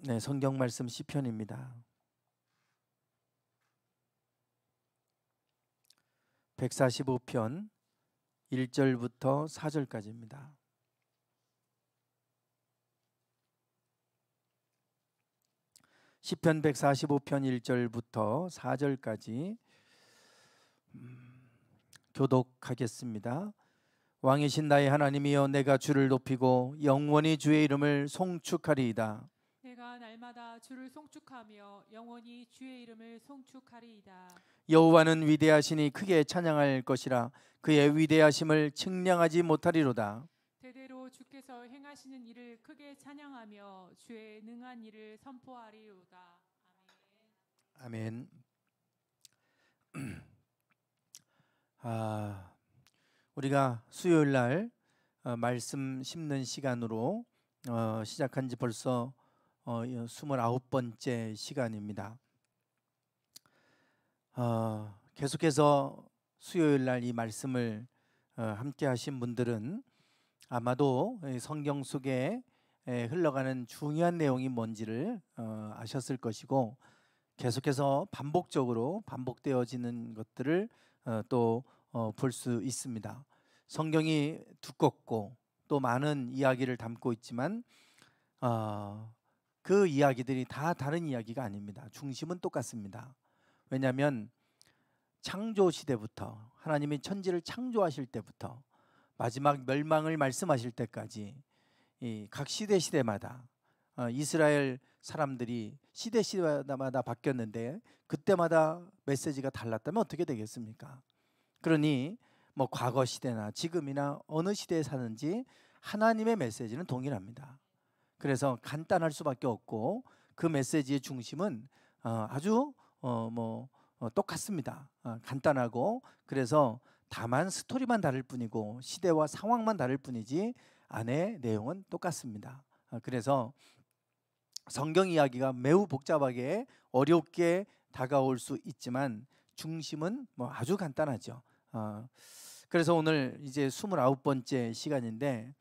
네, 성경 말씀 시편입니다. 145편 1절부터 4절까지입니다. 시편 145편 1절부터 4절까지 교독하겠습니다. 왕이신 나의 하나님이여, 내가 주를 높이고 영원히 주의 이름을 송축하리이다. 내가 날마다 주를 송축하며 영원히 주의 이름을 송축하리이다. 여호와는 위대하시니 크게 찬양할 것이라. 그의 위대하심을 측량하지 못하리로다. 대대로 주께서 행하시는 일을 크게 찬양하며 주의 능한 일을 선포하리로다. 아멘. 우리가 수요일 날 말씀 심는 시간으로 시작한 지 벌써 29번째 시간입니다. 계속해서 수요일 날 이 말씀을 함께 하신 분들은 아마도 성경 속에 흘러가는 중요한 내용이 뭔지를 아셨을 것이고, 계속해서 반복적으로 반복되어지는 것들을 또 볼 수 있습니다. 성경이 두껍고 또 많은 이야기를 담고 있지만 그 이야기들이 다 다른 이야기가 아닙니다. 중심은 똑같습니다. 왜냐하면 창조 시대부터, 하나님이 천지를 창조하실 때부터 마지막 멸망을 말씀하실 때까지 각 시대마다 이스라엘 사람들이 시대마다 바뀌었는데 그때마다 메시지가 달랐다면 어떻게 되겠습니까? 그러니 뭐 과거 시대나 지금이나 어느 시대에 사는지 하나님의 메시지는 동일합니다. 그래서 간단할 수밖에 없고, 그 메시지의 중심은 아주 똑같습니다. 간단하고, 그래서 다만 스토리만 다를 뿐이고 시대와 상황만 다를 뿐이지 안에 내용은 똑같습니다. 그래서 성경 이야기가 매우 복잡하게 어렵게 다가올 수 있지만 중심은 아주 간단하죠. 그래서 오늘 이제 29번째 시간인데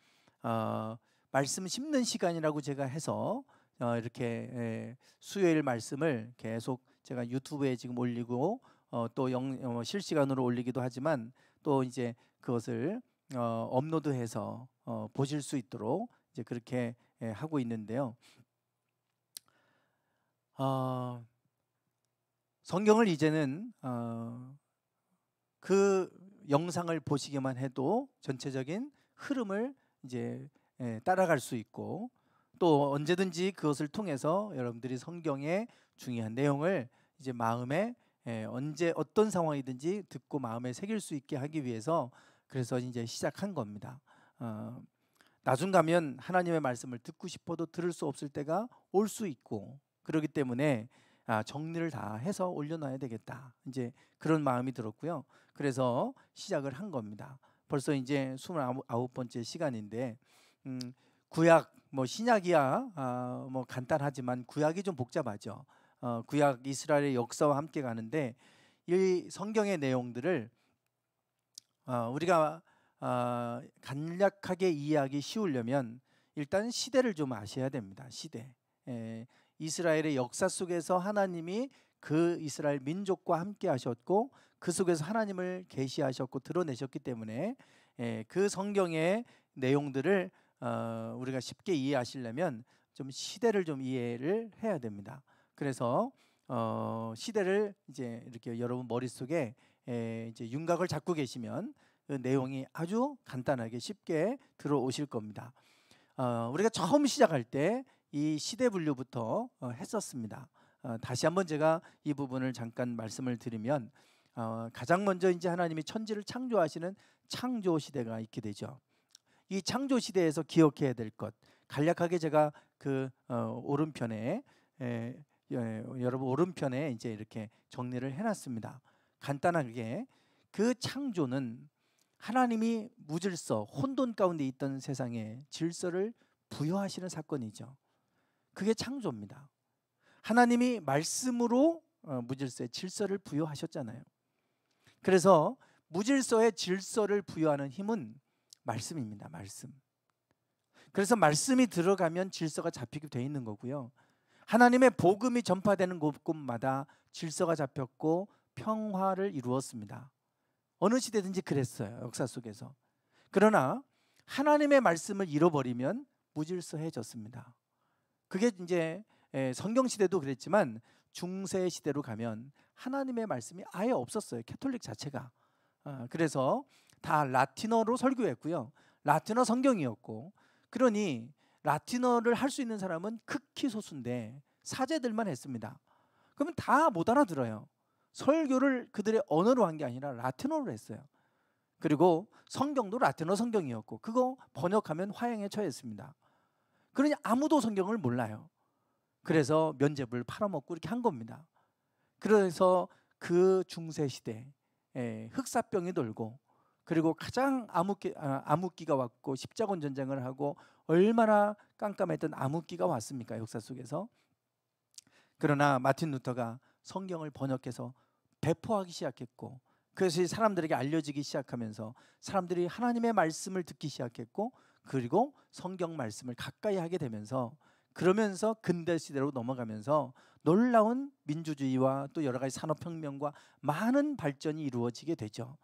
말씀 심는 시간이라고 제가 해서 이렇게 수요일 말씀을 계속 제가 유튜브에 지금 올리고 또 실시간으로 올리기도 하지만, 또 이제 그것을 업로드해서 보실 수 있도록 이제 그렇게 하고 있는데요. 성경을 이제는 그 영상을 보시기만 해도 전체적인 흐름을 이제 따라갈 수 있고, 또 언제든지 그것을 통해서 여러분들이 성경의 중요한 내용을 이제 마음에 언제 어떤 상황이든지 듣고 마음에 새길 수 있게 하기 위해서 그래서 이제 시작한 겁니다. 나중 가면 하나님의 말씀을 듣고 싶어도 들을 수 없을 때가 올 수 있고, 그렇기 때문에 정리를 다 해서 올려놔야 되겠다, 이제 그런 마음이 들었고요. 그래서 시작을 한 겁니다. 벌써 이제 29번째 시간인데 구약 신약이야 간단하지만 구약이 좀 복잡하죠. 구약 이스라엘의 역사와 함께 가는데 이 성경의 내용들을 우리가 간략하게 이해하기 쉬우려면 일단 시대를 좀 아셔야 됩니다. 시대. 이스라엘의 역사 속에서 하나님이 그 이스라엘 민족과 함께 하셨고, 그 속에서 하나님을 계시하셨고 드러내셨기 때문에 그 성경의 내용들을 우리가 쉽게 이해하시려면 좀 시대를 좀 이해를 해야 됩니다. 그래서 시대를 이제 이렇게 여러분 머릿속에 이제 윤곽을 잡고 계시면 그 내용이 아주 간단하게 쉽게 들어오실 겁니다. 우리가 처음 시작할 때 이 시대 분류부터 했었습니다. 다시 한번 제가 이 부분을 잠깐 말씀을 드리면, 가장 먼저 이제 하나님이 천지를 창조하시는 창조 시대가 있게 되죠. 이 창조 시대에서 기억해야 될 것, 간략하게 제가 그 오른편에 여러분 오른편에 이제 이렇게 정리를 해놨습니다. 간단하게 그 창조는 하나님이 무질서 혼돈 가운데 있던 세상에 질서를 부여하시는 사건이죠. 그게 창조입니다. 하나님이 말씀으로 무질서의 질서를 부여하셨잖아요. 그래서 무질서의 질서를 부여하는 힘은 말씀입니다. 말씀. 그래서 말씀이 들어가면 질서가 잡히게 돼 있는 거고요. 하나님의 복음이 전파되는 곳곳마다 질서가 잡혔고 평화를 이루었습니다. 어느 시대든지 그랬어요, 역사 속에서. 그러나 하나님의 말씀을 잃어버리면 무질서해졌습니다. 그게 이제 성경 시대도 그랬지만 중세 시대로 가면 하나님의 말씀이 아예 없었어요, 캐톨릭 자체가. 그래서 다 라틴어로 설교했고요, 라틴어 성경이었고, 그러니 라틴어를 할 수 있는 사람은 극히 소수인데 사제들만 했습니다. 그러면 다 못 알아들어요. 설교를 그들의 언어로 한 게 아니라 라틴어로 했어요. 그리고 성경도 라틴어 성경이었고 그거 번역하면 화형에 처했습니다. 그러니 아무도 성경을 몰라요. 그래서 면죄부를 팔아먹고 이렇게 한 겁니다. 그래서 그 중세 시대 흑사병이 돌고, 그리고 가장 암흑기가 왔고 십자군 전쟁을 하고 얼마나 깜깜했던 암흑기가 왔습니까, 역사 속에서. 그러나 마틴 루터가 성경을 번역해서 배포하기 시작했고, 그것이 사람들에게 알려지기 시작하면서 사람들이 하나님의 말씀을 듣기 시작했고, 그리고 성경 말씀을 가까이 하게 되면서, 그러면서 근대 시대로 넘어가면서 놀라운 민주주의와 또 여러 가지 산업혁명과 많은 발전이 이루어지게 되죠.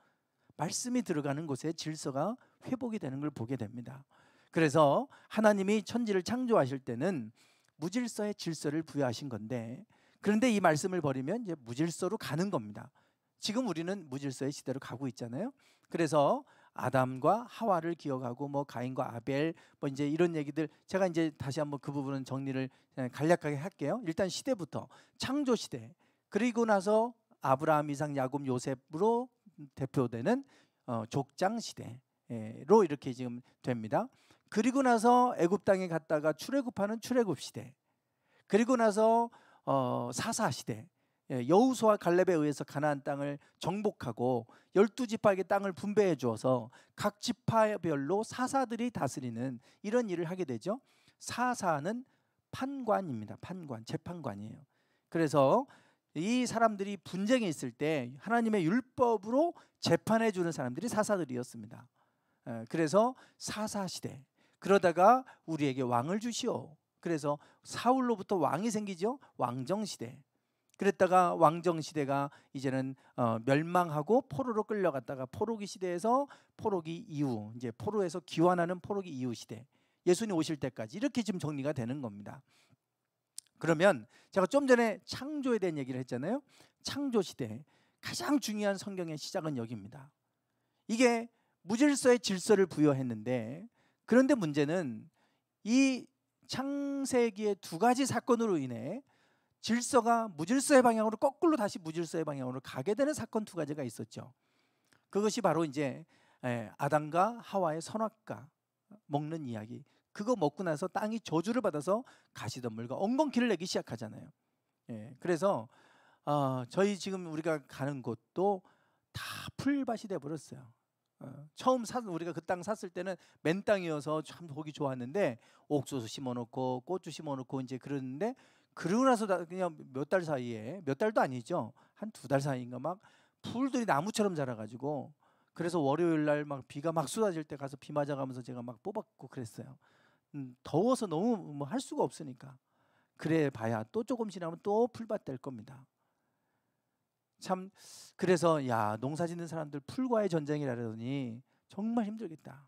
말씀이 들어가는 곳에 질서가 회복이 되는 걸 보게 됩니다. 그래서 하나님이 천지를 창조하실 때는 무질서의 질서를 부여하신 건데, 그런데 이 말씀을 버리면 이제 무질서로 가는 겁니다. 지금 우리는 무질서의 시대로 가고 있잖아요. 그래서 아담과 하와를 기억하고 뭐 가인과 아벨 뭐 이제 이런 얘기들, 제가 이제 다시 한번 그 부분은 정리를 간략하게 할게요. 일단 시대부터 창조 시대, 그리고 나서 아브라함, 이삭, 야곱, 요셉으로 대표되는 족장 시대로 이렇게 지금 됩니다. 그리고 나서 애굽 땅에 갔다가 출애굽하는 출애굽 시대, 그리고 나서 사사 시대, 여호수아 갈렙에 의해서 가나안 땅을 정복하고 12지파에게 땅을 분배해 주어서 각 지파별로 사사들이 다스리는 이런 일을 하게 되죠. 사사는 판관입니다. 판관, 재판관이에요. 그래서 이 사람들이 분쟁이 있을 때 하나님의 율법으로 재판해 주는 사람들이 사사들이었습니다. 그래서 사사 시대. 그러다가 우리에게 왕을 주시오. 그래서 사울로부터 왕이 생기죠. 왕정 시대. 그랬다가 왕정 시대가 이제는 멸망하고 포로로 끌려갔다가 포로기 시대에서 포로기 이후, 이제 포로에서 귀환하는 포로기 이후 시대, 예수님 오실 때까지 이렇게 지금 정리가 되는 겁니다. 그러면 제가 좀 전에 창조에 대한 얘기를 했잖아요. 창조 시대 가장 중요한 성경의 시작은 여기입니다. 이게 무질서의 질서를 부여했는데, 그런데 문제는 이 창세기의 두 가지 사건으로 인해 질서가 무질서의 방향으로 거꾸로 다시 무질서의 방향으로 가게 되는 사건 두 가지가 있었죠. 그것이 바로 이제 아담과 하와의 선악과 먹는 이야기. 그거 먹고 나서 땅이 저주를 받아서 가시덤불과 엉겅퀴를 내기 시작하잖아요. 그래서 저희 지금 우리가 가는 곳도 다 풀밭이 돼 버렸어요. 처음 우리가 그 땅 샀을 때는 맨 땅이어서 참 보기 좋았는데 옥수수 심어놓고 고추 심어놓고 이제 그러는데, 그러고 나서 그냥 몇 달 사이에, 몇 달도 아니죠, 한 2달 사이인가 막 풀들이 나무처럼 자라가지고, 그래서 월요일 날 막 비가 막 쏟아질 때 가서 비 맞아가면서 제가 막 뽑았고 그랬어요. 더워서 너무 뭐 할 수가 없으니까. 그래 봐야 또 조금 지나면 또 풀밭 될 겁니다. 참, 그래서 야, 농사 짓는 사람들 풀과의 전쟁이라더니 정말 힘들겠다.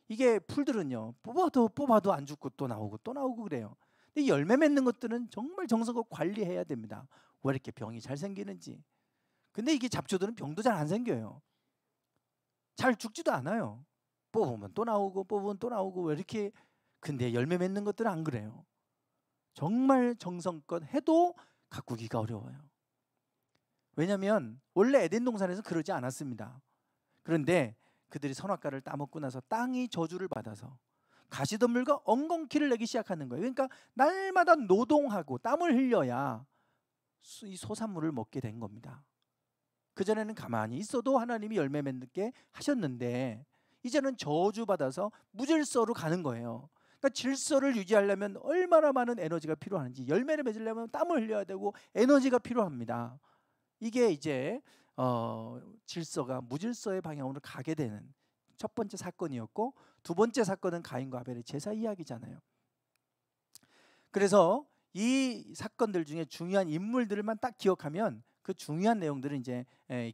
이게 풀들은요, 뽑아도 안 죽고 또 나오고 그래요. 근데 열매 맺는 것들은 정말 정성껏 관리해야 됩니다. 왜 이렇게 병이 잘 생기는지. 근데 이게 잡초들은 병도 잘 안 생겨요. 잘 죽지도 않아요. 뽑으면 또 나오고 뽑으면 또 나오고 왜 이렇게. 근데 열매 맺는 것들은 안 그래요. 정말 정성껏 해도 가꾸기가 어려워요. 왜냐하면 원래 에덴 동산에서 그러지 않았습니다. 그런데 그들이 선악과를 따먹고 나서 땅이 저주를 받아서 가시덤불과 엉겅퀴를 내기 시작하는 거예요. 그러니까 날마다 노동하고 땀을 흘려야 이 소산물을 먹게 된 겁니다. 그전에는 가만히 있어도 하나님이 열매 맺게 하셨는데, 이제는 저주받아서 무질서로 가는 거예요. 그러니까 질서를 유지하려면 얼마나 많은 에너지가 필요한지, 열매를 맺으려면 땀을 흘려야 되고 에너지가 필요합니다. 이게 이제 질서가 무질서의 방향으로 가게 되는 첫 번째 사건이었고, 두 번째 사건은 가인과 아벨의 제사 이야기잖아요. 그래서 이 사건들 중에 중요한 인물들만 딱 기억하면 그 중요한 내용들을 이제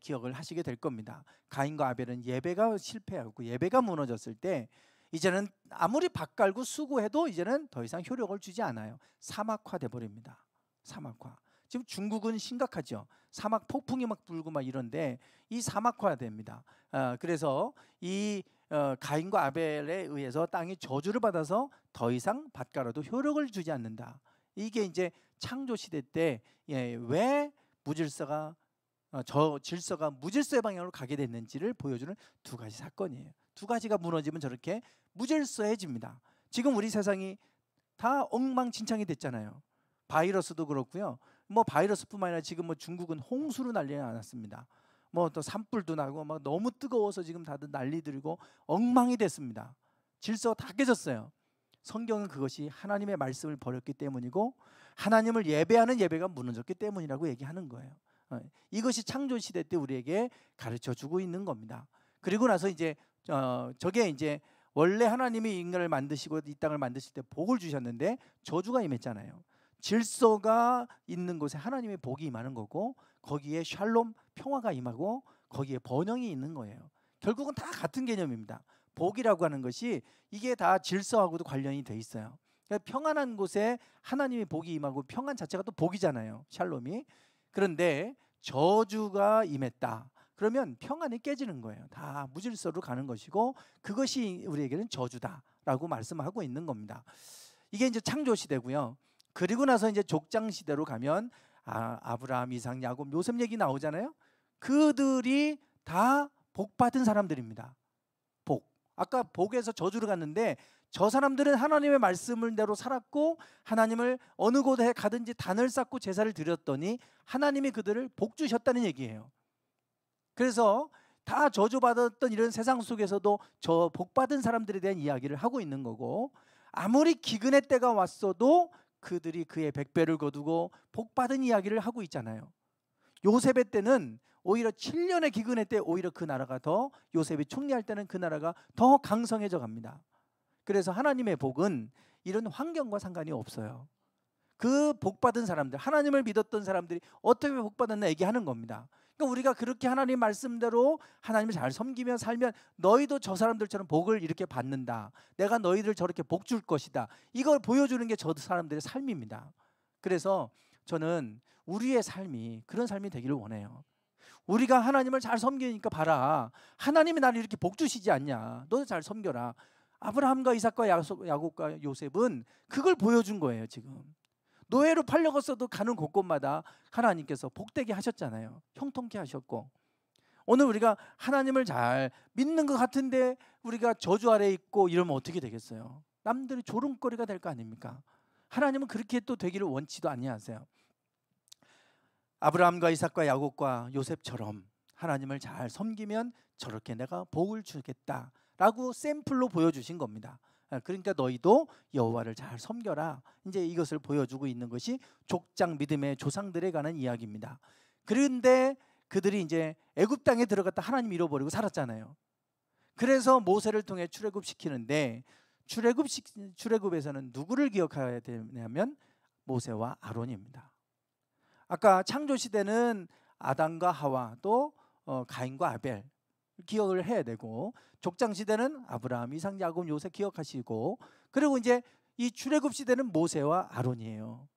기억을 하시게 될 겁니다. 가인과 아벨은 예배가 실패하고 예배가 무너졌을 때 이제는 아무리 밭 갈고 수고해도 이제는 더 이상 효력을 주지 않아요. 사막화돼 버립니다. 사막화. 지금 중국은 심각하죠. 사막 폭풍이 막 불고 막 이런데 이 사막화됩니다. 그래서 이 가인과 아벨에 의해서 땅이 저주를 받아서 더 이상 밭 갈아도 효력을 주지 않는다. 이게 이제 창조 시대 때 왜 무질서가 질서가 무질서의 방향으로 가게 됐는지를 보여주는 두 가지 사건이에요. 두 가지가 무너지면 저렇게 무질서해집니다. 지금 우리 세상이 다 엉망진창이 됐잖아요. 바이러스도 그렇고요. 뭐 바이러스뿐만 아니라 지금 뭐 중국은 홍수로 난리가 났습니다. 뭐 또 산불도 나고 막 너무 뜨거워서 지금 다들 난리 들고 엉망이 됐습니다. 질서가 다 깨졌어요. 성경은 그것이 하나님의 말씀을 버렸기 때문이고 하나님을 예배하는 예배가 무너졌기 때문이라고 얘기하는 거예요. 이것이 창조 시대 때 우리에게 가르쳐 주고 있는 겁니다. 그리고 나서 이제 저게 이제 원래 하나님이 인간을 만드시고 이 땅을 만드실 때 복을 주셨는데 저주가 임했잖아요. 질서가 있는 곳에 하나님의 복이 임하는 거고 거기에 샬롬 평화가 임하고 거기에 번영이 있는 거예요. 결국은 다 같은 개념입니다. 복이라고 하는 것이 이게 다 질서하고도 관련이 돼 있어요. 그러니까 평안한 곳에 하나님의 복이 임하고 평안 자체가 또 복이잖아요. 샬롬이. 그런데 저주가 임했다. 그러면 평안이 깨지는 거예요. 다 무질서로 가는 것이고 그것이 우리에게는 저주다라고 말씀하고 있는 겁니다. 이게 이제 창조 시대고요. 그리고 나서 이제 족장 시대로 가면 아브라함, 이삭, 야곱, 요셉 얘기 나오잖아요. 그들이 다 복 받은 사람들입니다. 복. 아까 복에서 저주로 갔는데 저 사람들은 하나님의 말씀을 대로 살았고 하나님을 어느 곳에 가든지 단을 쌓고 제사를 드렸더니 하나님이 그들을 복 주셨다는 얘기예요. 그래서 다 저주받았던 이런 세상 속에서도 저 복받은 사람들에 대한 이야기를 하고 있는 거고 아무리 기근의 때가 왔어도 그들이 그의 100배를 거두고 복받은 이야기를 하고 있잖아요. 요셉의 때는 오히려 7년의 기근의 때 오히려 그 나라가 더 요셉이 총리할 때는 그 나라가 더 강성해져 갑니다. 그래서 하나님의 복은 이런 환경과 상관이 없어요. 그 복받은 사람들, 하나님을 믿었던 사람들이 어떻게 복받았나 얘기하는 겁니다. 그러니까 우리가 그렇게 하나님 말씀대로 하나님을 잘 섬기며 살면 너희도 저 사람들처럼 복을 이렇게 받는다. 내가 너희들 저렇게 복 줄 것이다. 이걸 보여주는 게 저 사람들의 삶입니다. 그래서 저는 우리의 삶이 그런 삶이 되기를 원해요. 우리가 하나님을 잘 섬기니까 봐라. 하나님이 나를 이렇게 복 주시지 않냐. 너도 잘 섬겨라. 아브라함과 이삭과 야곱과 요셉은 그걸 보여준 거예요. 지금 노예로 팔려갔어도 가는 곳곳마다 하나님께서 복되게 하셨잖아요. 형통케 하셨고 오늘 우리가 하나님을 잘 믿는 것 같은데 우리가 저주 아래에 있고 이러면 어떻게 되겠어요? 남들이 조롱거리가 될 거 아닙니까? 하나님은 그렇게 또 되기를 원치도 아니하세요. 아브라함과 이삭과 야곱과 요셉처럼 하나님을 잘 섬기면 저렇게 내가 복을 주겠다라고 샘플로 보여주신 겁니다. 그러니까 너희도 여호와를 잘 섬겨라. 이제 이것을 보여주고 있는 것이 족장 믿음의 조상들에 관한 이야기입니다. 그런데 그들이 이제 애굽 땅에 들어갔다 하나님 잃어버리고 살았잖아요. 그래서 모세를 통해 출애굽시키는데 출애굽에서는 누구를 기억해야 되냐면 모세와 아론입니다. 아까 창조 시대는 아담과 하와 또 가인과 아벨 기억을 해야 되고 족장 시대는 아브라함, 이삭, 야곱, 요셉 기억하시고 그리고 이제 이 출애굽 시대는 모세와 아론이에요.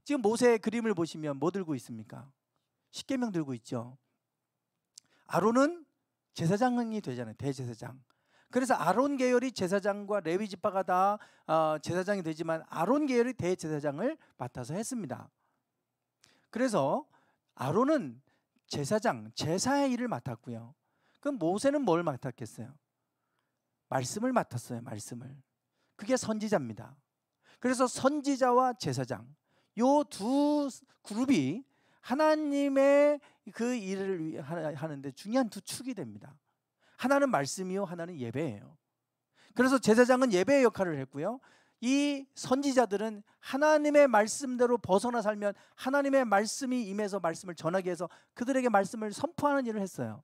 지금 모세의 그림을 보시면 뭐 들고 있습니까? 십계명 들고 있죠. 아론은 제사장이 되잖아요. 대제사장. 그래서 아론 계열이 제사장과 레위 지파가 다 제사장이 되지만 아론 계열이 대제사장을 맡아서 했습니다. 그래서 아론은 제사장, 제사의 일을 맡았고요. 그럼 모세는 뭘 맡았겠어요? 말씀을 맡았어요. 말씀을. 그게 선지자입니다. 그래서 선지자와 제사장 요 두 그룹이 하나님의 그 일을 하는데 중요한 두 축이 됩니다. 하나는 말씀이요, 하나는 예배예요. 그래서 제사장은 예배의 역할을 했고요. 이 선지자들은 하나님의 말씀대로 벗어나 살면 하나님의 말씀이 임해서 말씀을 전하게 해서 그들에게 말씀을 선포하는 일을 했어요.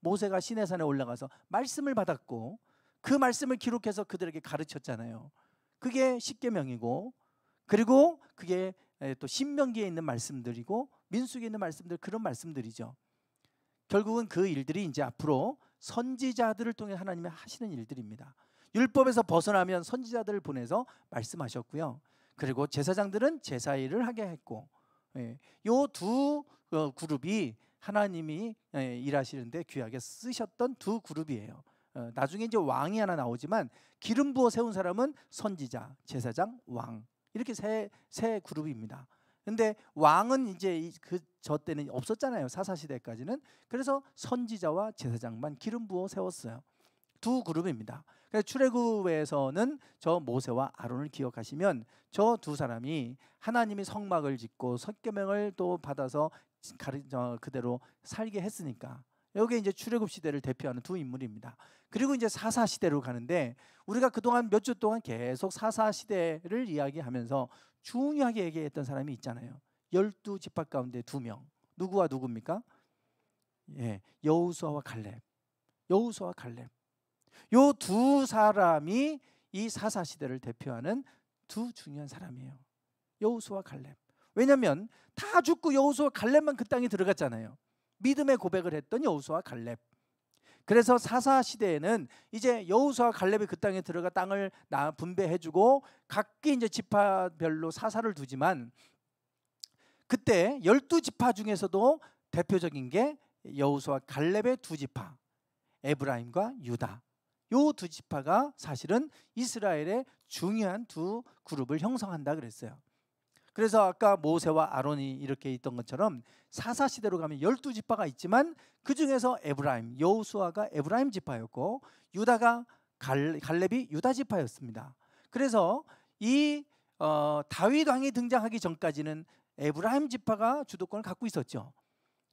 모세가 시내산에 올라가서 말씀을 받았고 그 말씀을 기록해서 그들에게 가르쳤잖아요. 그게 십계명이고 그리고 그게 또 신명기에 있는 말씀들이고 민수기에 있는 말씀들, 그런 말씀들이죠. 결국은 그 일들이 이제 앞으로 선지자들을 통해 하나님이 하시는 일들입니다. 율법에서 벗어나면 선지자들을 보내서 말씀하셨고요. 그리고 제사장들은 제사 일을 하게 했고, 요 두 그룹이 하나님이 일하시는데 귀하게 쓰셨던 두 그룹이에요. 나중에 이제 왕이 하나 나오지만 기름 부어 세운 사람은 선지자, 제사장, 왕, 이렇게 세 그룹입니다. 근데 왕은 이제 저 때는 없었잖아요. 사사시대까지는. 그래서 선지자와 제사장만 기름 부어 세웠어요. 두 그룹입니다. 그래서 출애굽에서는 저 모세와 아론을 기억하시면 저 두 사람이 하나님이 성막을 짓고 십계명을 또 받아서 그대로 살게 했으니까 여기 이제 출애굽 시대를 대표하는 두 인물입니다. 그리고 이제 사사 시대로 가는데 우리가 그동안 몇 주 동안 계속 사사 시대를 이야기하면서 중요하게 얘기했던 사람이 있잖아요. 12지파 가운데 2명. 누구와 누구입니까? 여호수아와 갈렙. 여호수아와 갈렙. 요 두 사람이 이 사사 시대를 대표하는 두 중요한 사람이에요. 여호수아와 갈렙. 왜냐하면 다 죽고 여호수아 갈렙만 그 땅에 들어갔잖아요. 믿음의 고백을 했던 여호수아 갈렙. 그래서 사사 시대에는 이제 여호수아 갈렙이 그 땅에 들어가 땅을 분배해주고 각기 이제 지파별로 사사를 두지만 그때 12지파 중에서도 대표적인 게 여호수아 갈렙의 두 지파, 에브라임과 유다. 요 두 지파가 사실은 이스라엘의 중요한 두 그룹을 형성한다 그랬어요. 그래서 아까 모세와 아론이 이렇게 있던 것처럼 사사 시대로 가면 12지파가 있지만 그 중에서 에브라임, 여호수아가 에브라임 지파였고 유다가 갈렙이 유다 지파였습니다. 그래서 이 다윗 왕이 등장하기 전까지는 에브라임 지파가 주도권을 갖고 있었죠.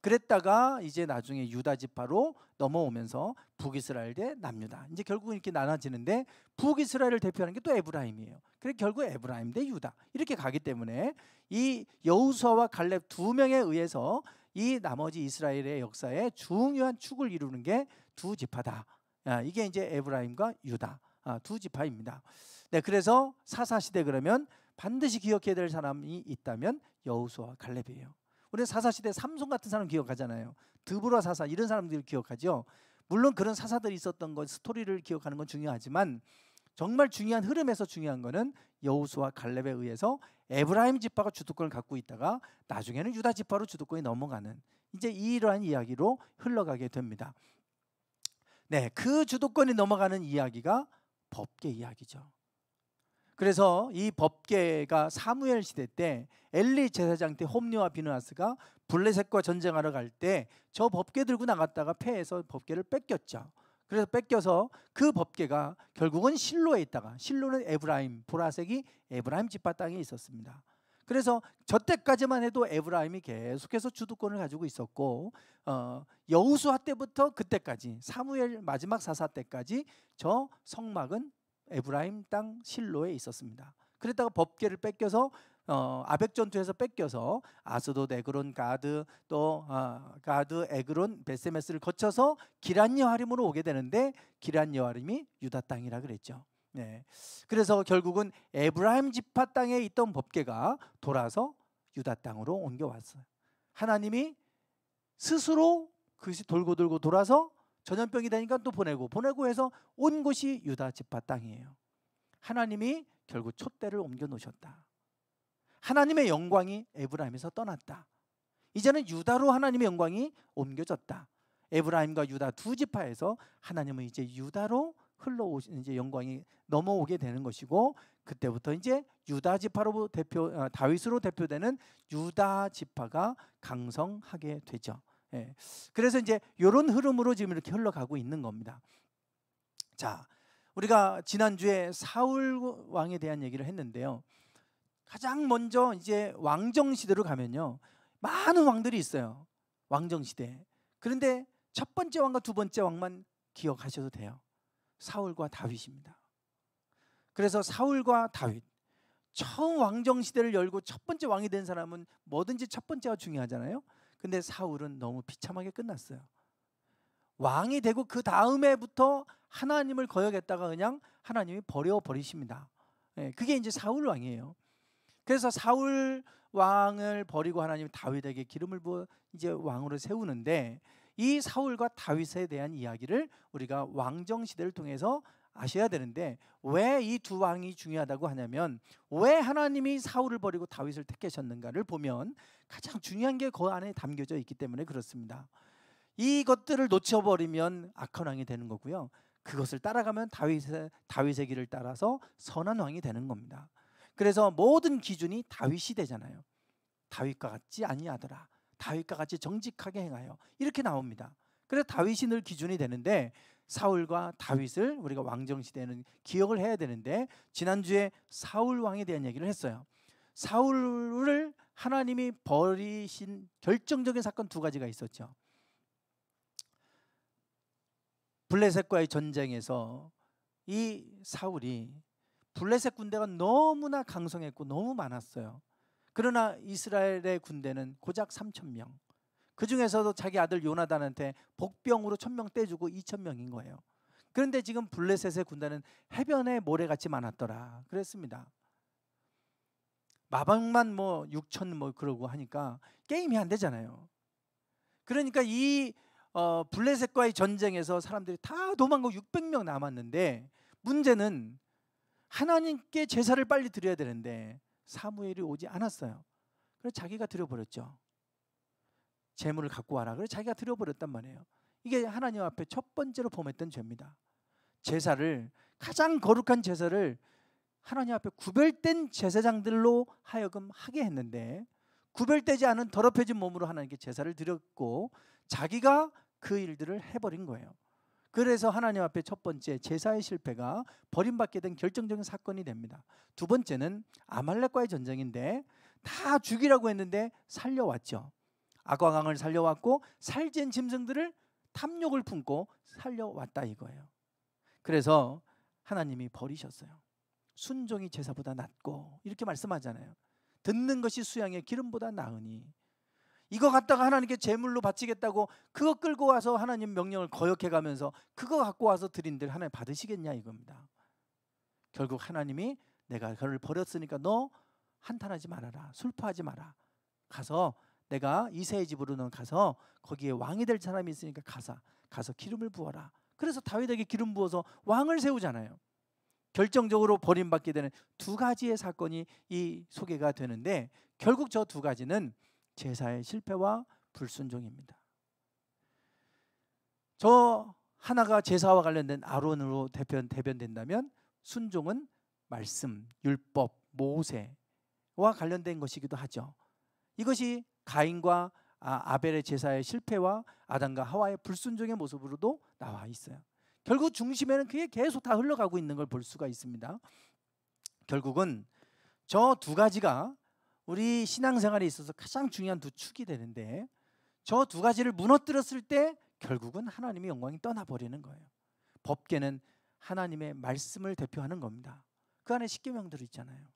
그랬다가 이제 나중에 유다 지파로 넘어오면서 북이스라엘 대 남유다. 이제 결국은 이렇게 나눠지는데 북이스라엘을 대표하는 게 또 에브라임이에요. 그래서 결국 에브라임 대 유다 이렇게 가기 때문에 이 여호수아와 갈렙 두 명에 의해서 이 나머지 이스라엘의 역사에 중요한 축을 이루는 게 두 지파다. 이게 이제 에브라임과 유다 두 지파입니다. 네, 그래서 사사 시대 그러면 반드시 기억해야 될 사람이 있다면 여호수아와 갈렙이에요. 우리 사사시대 삼손 같은 사람 기억하잖아요. 드보라 사사 이런 사람들 기억하죠. 물론 그런 사사들이 있었던 것 스토리를 기억하는 건 중요하지만 정말 중요한 흐름에서 중요한 거는 여호수아 갈렙에 의해서 에브라임 지파가 주도권을 갖고 있다가 나중에는 유다 지파로 주도권이 넘어가는 이제 이러한 이야기로 흘러가게 됩니다. 네, 그 주도권이 넘어가는 이야기가 법계 이야기죠. 그래서 이 법계가 사무엘 시대 때 엘리 제사장 때 홈리와 비느하스가 블레셋과 전쟁하러 갈 때 저 법계 들고 나갔다가 패해서 법계를 뺏겼죠. 그래서 뺏겨서 그 법계가 결국은 실로에 있다가 실로는 에브라임, 보라색이 에브라임 지파 땅에 있었습니다. 그래서 저 때까지만 해도 에브라임이 계속해서 주도권을 가지고 있었고 여호수아 때부터 그때까지 사무엘 마지막 사사 때까지 저 성막은 에브라임 땅 실로에 있었습니다. 그랬다가 법궤를 뺏겨서 아벡 전투에서 뺏겨서 아스돗, 에그론, 가드 또 가드, 에그론, 베세메스를 거쳐서 기란 여하림으로 오게 되는데 기란 여하림이 유다 땅이라 그랬죠. 네. 그래서 결국은 에브라임 지파 땅에 있던 법궤가 돌아서 유다 땅으로 옮겨왔어요. 하나님이 스스로 그것이 돌고 돌아서 전염병이 되니까 또 보내고 해서 온 곳이 유다 지파 땅이에요. 하나님이 결국 촛대를 옮겨 놓으셨다. 하나님의 영광이 에브라임에서 떠났다. 이제는 유다로 하나님의 영광이 옮겨졌다. 에브라임과 유다 두 지파에서 하나님은 이제 유다로 흘러오신 이제 영광이 넘어오게 되는 것이고 그때부터 이제 유다 지파로 다윗으로 대표되는 유다 지파가 강성하게 되죠. 그래서 이제 이런 흐름으로 지금 이렇게 흘러가고 있는 겁니다. 자, 우리가 지난주에 사울 왕에 대한 얘기를 했는데요. 가장 먼저 이제 왕정 시대로 가면요, 많은 왕들이 있어요. 왕정 시대. 그런데 첫 번째 왕과 두 번째 왕만 기억하셔도 돼요. 사울과 다윗입니다. 그래서 사울과 다윗, 처음 왕정 시대를 열고 첫 번째 왕이 된 사람은 뭐든지 첫 번째가 중요하잖아요. 근데 사울은 너무 비참하게 끝났어요. 왕이 되고 그 다음에부터 하나님을 거역했다가 그냥 하나님이 버려버리십니다. 그게 이제 사울 왕이에요. 그래서 사울 왕을 버리고 하나님이 다윗에게 기름을 부어 이제 왕으로 세우는데, 이 사울과 다윗에 대한 이야기를 우리가 왕정 시대를 통해서 아셔야 되는데, 왜 이 두 왕이 중요하다고 하냐면, 왜 하나님이 사울을 버리고 다윗을 택하셨는가를 보면 가장 중요한 게 그 안에 담겨져 있기 때문에 그렇습니다. 이것들을 놓쳐버리면 악한 왕이 되는 거고요, 그것을 따라가면 다윗의 길을 따라서 선한 왕이 되는 겁니다. 그래서 모든 기준이 다윗이 되잖아요. 다윗과 같지 아니하더라, 다윗과 같이 정직하게 행하여, 이렇게 나옵니다. 그래서 다윗이 늘 기준이 되는데, 사울과 다윗을 우리가 왕정시대에는 기억을 해야 되는데, 지난주에 사울 왕에 대한 얘기를 했어요. 사울을 하나님이 버리신 결정적인 사건 두 가지가 있었죠. 블레셋과의 전쟁에서 이 사울이, 블레셋 군대가 너무나 강성했고 너무 많았어요. 그러나 이스라엘의 군대는 고작 3,000명. 그 중에서도 자기 아들 요나단한테 복병으로 1,000명 떼주고 2,000명인 거예요. 그런데 지금 블레셋의 군대는 해변에 모래같이 많았더라 그랬습니다. 마방만 뭐 6,000 뭐 그러고 하니까 게임이 안 되잖아요. 그러니까 이 블레셋과의 전쟁에서 사람들이 다 도망가고 600명 남았는데, 문제는 하나님께 제사를 빨리 드려야 되는데 사무엘이 오지 않았어요. 그래서 자기가 드려버렸죠. 제물을 갖고 와라. 그래서 자기가 드려버렸단 말이에요. 이게 하나님 앞에 첫 번째로 범했던 죄입니다. 제사를, 가장 거룩한 제사를 하나님 앞에 구별된 제사장들로 하여금 하게 했는데, 구별되지 않은 더럽혀진 몸으로 하나님께 제사를 드렸고 자기가 그 일들을 해버린 거예요. 그래서 하나님 앞에 첫 번째 제사의 실패가 버림받게 된 결정적인 사건이 됩니다. 두 번째는 아말렉과의 전쟁인데, 다 죽이라고 했는데 살려왔죠. 아과강을 살려왔고 살찐 짐승들을 탐욕을 품고 살려왔다 이거예요. 그래서 하나님이 버리셨어요. 순종이 제사보다 낫고 이렇게 말씀하잖아요. 듣는 것이 수양의 기름보다 나으니. 이거 갖다가 하나님께 제물로 바치겠다고 그거 끌고 와서 하나님 명령을 거역해가면서 그거 갖고 와서 드린들 하나님 받으시겠냐 이겁니다. 결국 하나님이 내가 그를 버렸으니까 너 한탄하지 말아라, 슬퍼하지 마라, 가서 내가 이새의 집으로 넌 가서 거기에 왕이 될 사람이 있으니까 가서 기름을 부어라. 그래서 다윗에게 기름 부어서 왕을 세우잖아요. 결정적으로 버림받게 되는 두 가지의 사건이 이 소개가 되는데, 결국 저 두 가지는 제사의 실패와 불순종입니다. 저 하나가 제사와 관련된 아론으로 대변된다면, 순종은 말씀, 율법, 모세와 관련된 것이기도 하죠. 이것이 가인과 아벨의 제사의 실패와 아담과 하와의 불순종의 모습으로도 나와 있어요. 결국 중심에는 그게 계속 다 흘러가고 있는 걸 볼 수가 있습니다. 결국은 저 두 가지가 우리 신앙생활에 있어서 가장 중요한 두 축이 되는데, 저 두 가지를 무너뜨렸을 때 결국은 하나님의 영광이 떠나버리는 거예요. 법궤는 하나님의 말씀을 대표하는 겁니다. 그 안에 십계명들이 있잖아요.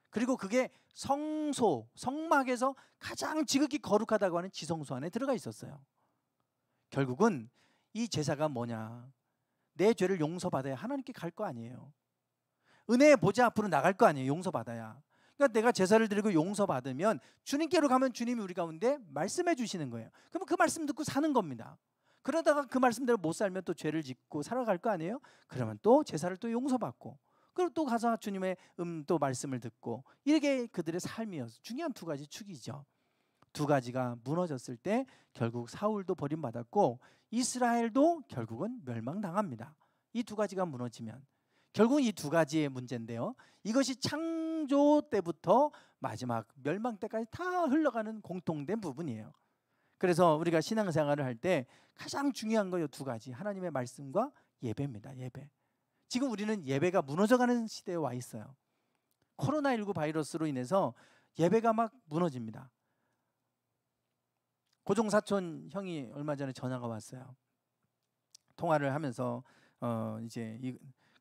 그리고 그게 성소, 성막에서 가장 지극히 거룩하다고 하는 지성소 안에 들어가 있었어요. 결국은 이 제사가 뭐냐, 내 죄를 용서받아야 하나님께 갈 거 아니에요. 은혜의 보좌 앞으로 나갈 거 아니에요. 용서받아야. 그러니까 내가 제사를 드리고 용서받으면 주님께로 가면 주님이 우리 가운데 말씀해 주시는 거예요. 그러면 그 말씀 듣고 사는 겁니다. 그러다가 그 말씀대로 못 살면 또 죄를 짓고 살아갈 거 아니에요. 그러면 또 제사를 또 용서받고, 그리고 또 가서 주님의 또 말씀을 듣고, 이렇게 그들의 삶이어서 중요한 두 가지 축이죠. 두 가지가 무너졌을 때 결국 사울도 버림받았고 이스라엘도 결국은 멸망당합니다. 이 두 가지가 무너지면 결국 이 두 가지의 문제인데요, 이것이 창조 때부터 마지막 멸망 때까지 다 흘러가는 공통된 부분이에요. 그래서 우리가 신앙생활을 할 때 가장 중요한 거 이 두 가지, 하나님의 말씀과 예배입니다. 예배. 지금 우리는 예배가 무너져가는 시대에 와 있어요. 코로나19 바이러스로 인해서 예배가 막 무너집니다. 고종사촌 형이 얼마 전에 전화가 왔어요. 통화를 하면서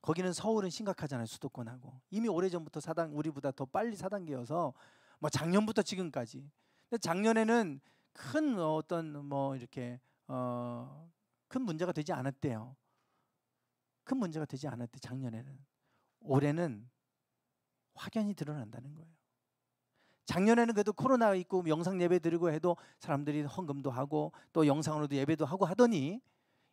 거기는 서울은 심각하잖아요. 수도권하고 이미 오래전부터 우리보다 더 빨리 4단계여서 뭐 작년부터 지금까지. 근데 작년에는 큰 어떤 이렇게 큰 문제가 되지 않았대요. 큰 문제가 되지 않았대 작년에는. 올해는 확연히 드러난다는 거예요. 작년에는 그래도 코로나 있고 영상 예배 드리고 해도 사람들이 헌금도 하고 또 영상으로도 예배도 하고 하더니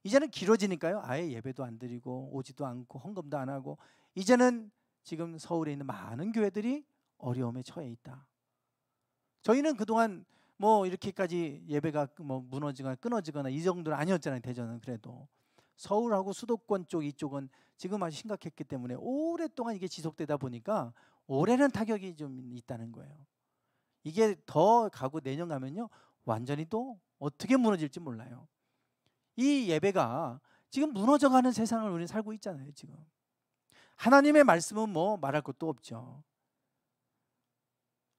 이제는 길어지니까요. 아예 예배도 안 드리고 오지도 않고 헌금도 안 하고 이제는 지금 서울에 있는 많은 교회들이 어려움에 처해 있다. 저희는 그동안 뭐 이렇게까지 예배가 뭐 무너지거나 끊어지거나 이 정도는 아니었잖아요. 대전은 그래도 서울하고 수도권 쪽 이쪽은 지금 아주 심각했기 때문에 오랫동안 이게 지속되다 보니까 올해는 타격이 좀 있다는 거예요. 이게 더 가고 내년 가면요 완전히 또 어떻게 무너질지 몰라요. 이 예배가 지금 무너져가는 세상을 우리는 살고 있잖아요. 지금 하나님의 말씀은 뭐 말할 것도 없죠.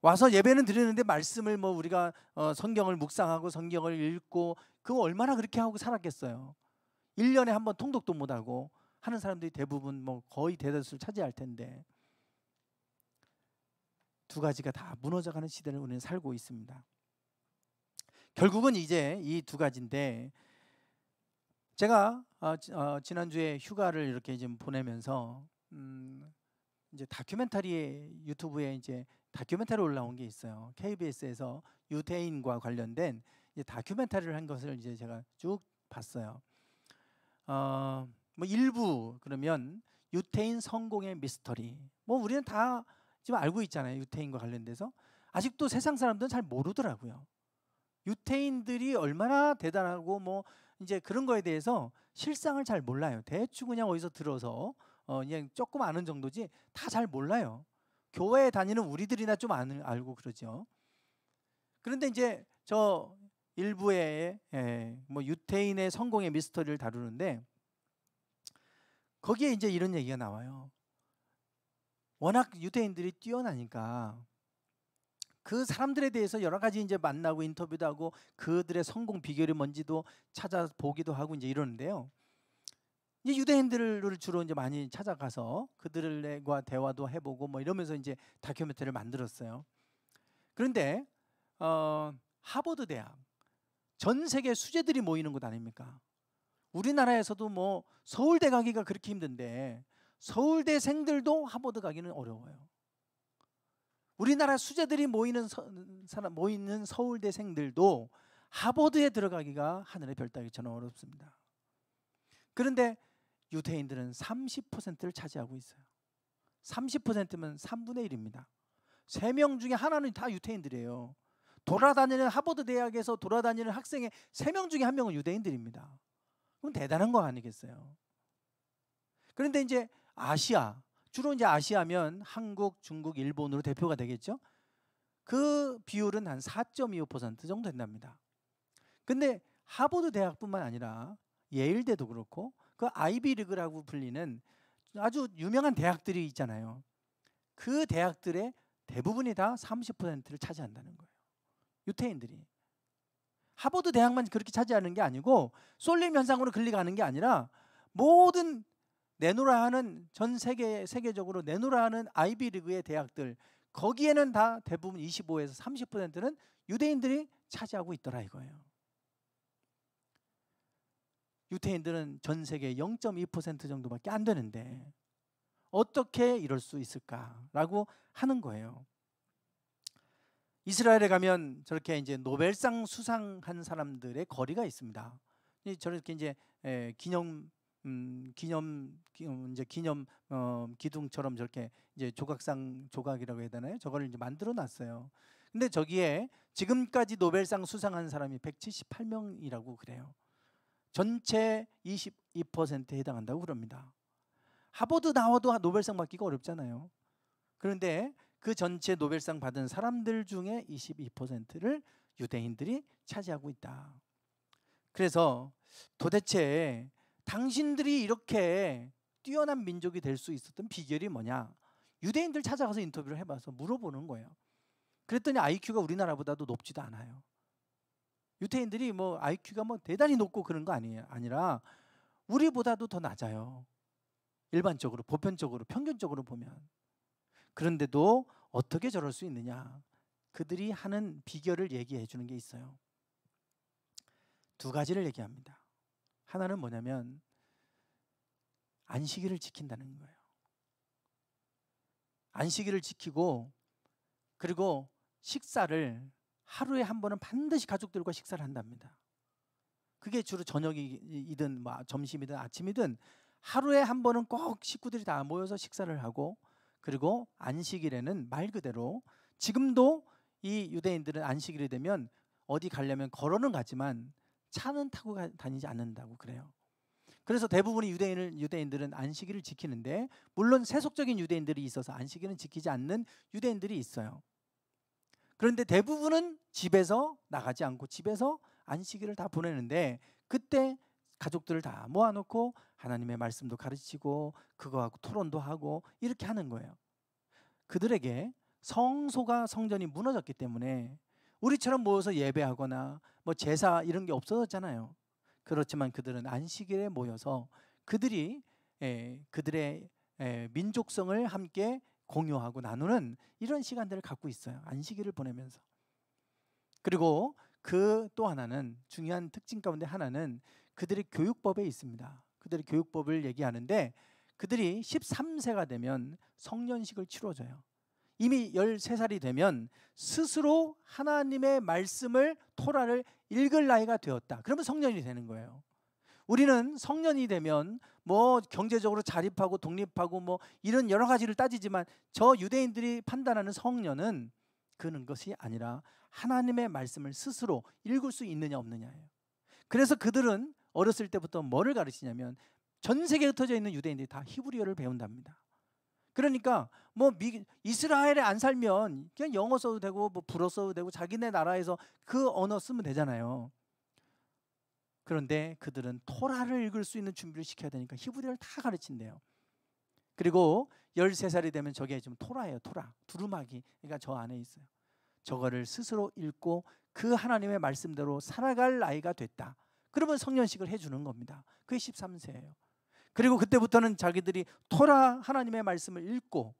와서 예배는 드리는데 말씀을 뭐 우리가 성경을 묵상하고 성경을 읽고 그거 얼마나 그렇게 하고 살았겠어요. 1년에 한 번 통독도 못하고 하는 사람들이 대부분 뭐 거의 대다수를 차지할 텐데 두 가지가 다 무너져가는 시대를 우리는 살고 있습니다. 결국은 이제 이 두 가지인데 제가 지난주에 휴가를 이렇게 좀 보내면서 이제 다큐멘터리에 유튜브에 이제 다큐멘터리 올라온 게 있어요. KBS에서 유대인과 관련된 이제 다큐멘터리를 한 것을 이제 제가 쭉 봤어요. 뭐 일부 그러면 유태인 성공의 미스터리. 뭐 우리는 다 지금 알고 있잖아요. 유태인과 관련돼서 아직도 세상 사람들은 잘 모르더라고요. 유태인들이 얼마나 대단하고 뭐 이제 그런 거에 대해서 실상을 잘 몰라요. 대충 그냥 어디서 들어서 그냥 조금 아는 정도지 다 잘 몰라요. 교회에 다니는 우리들이나 좀 알고 그러죠. 그런데 이제 저 일부의 뭐 유태인의 성공의 미스터리를 다루는데 거기에 이제 이런 얘기가 나와요. 워낙 유대인들이 뛰어나니까 그 사람들에 대해서 여러 가지 이제 만나고 인터뷰도 하고 그들의 성공 비결이 뭔지도 찾아보기도 하고 이제 이러는데요. 이제 유대인들을 주로 이제 많이 찾아가서 그들과 대화도 해보고 뭐 이러면서 이제 다큐멘터리를 만들었어요. 그런데 하버드 대학 전 세계 수재들이 모이는 곳 아닙니까? 우리나라에서도 뭐 서울대 가기가 그렇게 힘든데 서울대생들도 하버드 가기는 어려워요. 우리나라 수재들이 모이는 서울대생들도 하버드에 들어가기가 하늘의 별 따기처럼 어렵습니다. 그런데 유대인들은 30%를 차지하고 있어요. 30%면 3분의 1입니다. 3명 중에 하나는 다 유대인들이에요. 돌아다니는 하버드 대학에서 돌아다니는 학생의 3명 중에 1명은 유대인들입니다. 그럼 대단한 거 아니겠어요? 그런데 이제 아시아, 주로 이제 아시아면 한국, 중국, 일본으로 대표가 되겠죠. 그 비율은 한 4.25% 정도 된답니다. 근데 하버드 대학뿐만 아니라 예일대도 그렇고 그 아이비리그라고 불리는 아주 유명한 대학들이 있잖아요. 그 대학들의 대부분이 다 30%를 차지한다는 거예요. 유태인들이. 하버드 대학만 그렇게 차지하는 게 아니고 솔림 현상으로 클릭하는 게 아니라 모든 내노라 하는 전 세계적으로 내노라 하는 아이비리그의 대학들 거기에는 다 대부분 25에서 30%는 유대인들이 차지하고 있더라 이거예요. 유태인들은 전 세계 0.2% 정도밖에 안 되는데 어떻게 이럴 수 있을까라고 하는 거예요. 이스라엘에 가면 저렇게 이제 노벨상 수상한 사람들의 거리가 있습니다. 저렇게 이제 기념 기둥처럼 저렇게 이제 조각이라고 해야 되나요? 저거를 이제 만들어 놨어요. 근데 저기에 지금까지 노벨상 수상한 사람이 178명이라고 그래요. 전체 22%에 해당한다고 그럽니다. 하버드 나와도 노벨상 받기가 어렵잖아요. 그런데 그 전체 노벨상 받은 사람들 중에 22%를 유대인들이 차지하고 있다. 그래서 도대체 당신들이 이렇게 뛰어난 민족이 될 수 있었던 비결이 뭐냐? 유대인들 찾아가서 인터뷰를 해봐서 물어보는 거예요. 그랬더니 IQ가 우리나라보다도 높지도 않아요. 유대인들이 뭐 IQ가 뭐 대단히 높고 그런 거 아니라 우리보다도 더 낮아요. 일반적으로, 보편적으로, 평균적으로 보면. 그런데도 어떻게 저럴 수 있느냐? 그들이 하는 비결을 얘기해 주는 게 있어요. 두 가지를 얘기합니다. 하나는 뭐냐면 안식일을 지킨다는 거예요. 안식일을 지키고 그리고 식사를 하루에 한 번은 반드시 가족들과 식사를 한답니다. 그게 주로 저녁이든 뭐 점심이든 아침이든 하루에 한 번은 꼭 식구들이 다 모여서 식사를 하고, 그리고 안식일에는 말 그대로 지금도 이 유대인들은 안식일이 되면 어디 가려면 걸어는 가지만 차는 타고 다니지 않는다고 그래요. 그래서 대부분의 유대인들은 안식일을 지키는데, 물론 세속적인 유대인들이 있어서 안식일은 지키지 않는 유대인들이 있어요. 그런데 대부분은 집에서 나가지 않고 집에서 안식일을 다 보내는데, 그때 가족들을 다 모아놓고 하나님의 말씀도 가르치고 그거하고 토론도 하고 이렇게 하는 거예요. 그들에게 성소가 성전이 무너졌기 때문에 우리처럼 모여서 예배하거나 뭐 제사 이런 게 없어졌잖아요. 그렇지만 그들은 안식일에 모여서 그들의 민족성을 함께 공유하고 나누는 이런 시간들을 갖고 있어요. 안식일을 보내면서. 그리고 그 또 하나는, 중요한 특징 가운데 하나는 그들의 교육법에 있습니다. 그들의 교육법을 얘기하는데, 그들이 13세가 되면 성년식을 치러줘요. 이미 13살이 되면 스스로 하나님의 말씀을, 토라를 읽을 나이가 되었다. 그러면 성년이 되는 거예요. 우리는 성년이 되면 뭐 경제적으로 자립하고 독립하고 뭐 이런 여러 가지를 따지지만, 저 유대인들이 판단하는 성년은 그런 것이 아니라 하나님의 말씀을 스스로 읽을 수 있느냐 없느냐예요. 그래서 그들은 어렸을 때부터 뭐를 가르치냐면, 전 세계에 흩어져 있는 유대인들이 다 히브리어를 배운답니다. 그러니까 뭐 이스라엘에 안 살면 그냥 영어 써도 되고 뭐 불어 써도 되고 자기네 나라에서 그 언어 쓰면 되잖아요. 그런데 그들은 토라를 읽을 수 있는 준비를 시켜야 되니까 히브리어를 다 가르친대요. 그리고 13살이 되면 저게 지금 토라예요. 토라, 두루마기. 그러니까 저 안에 있어요. 저거를 스스로 읽고 그 하나님의 말씀대로 살아갈 나이가 됐다. 그러면 성년식을 해주는 겁니다. 그게 13세예요. 그리고 그때부터는 자기들이 토라 하나님의 말씀을 읽고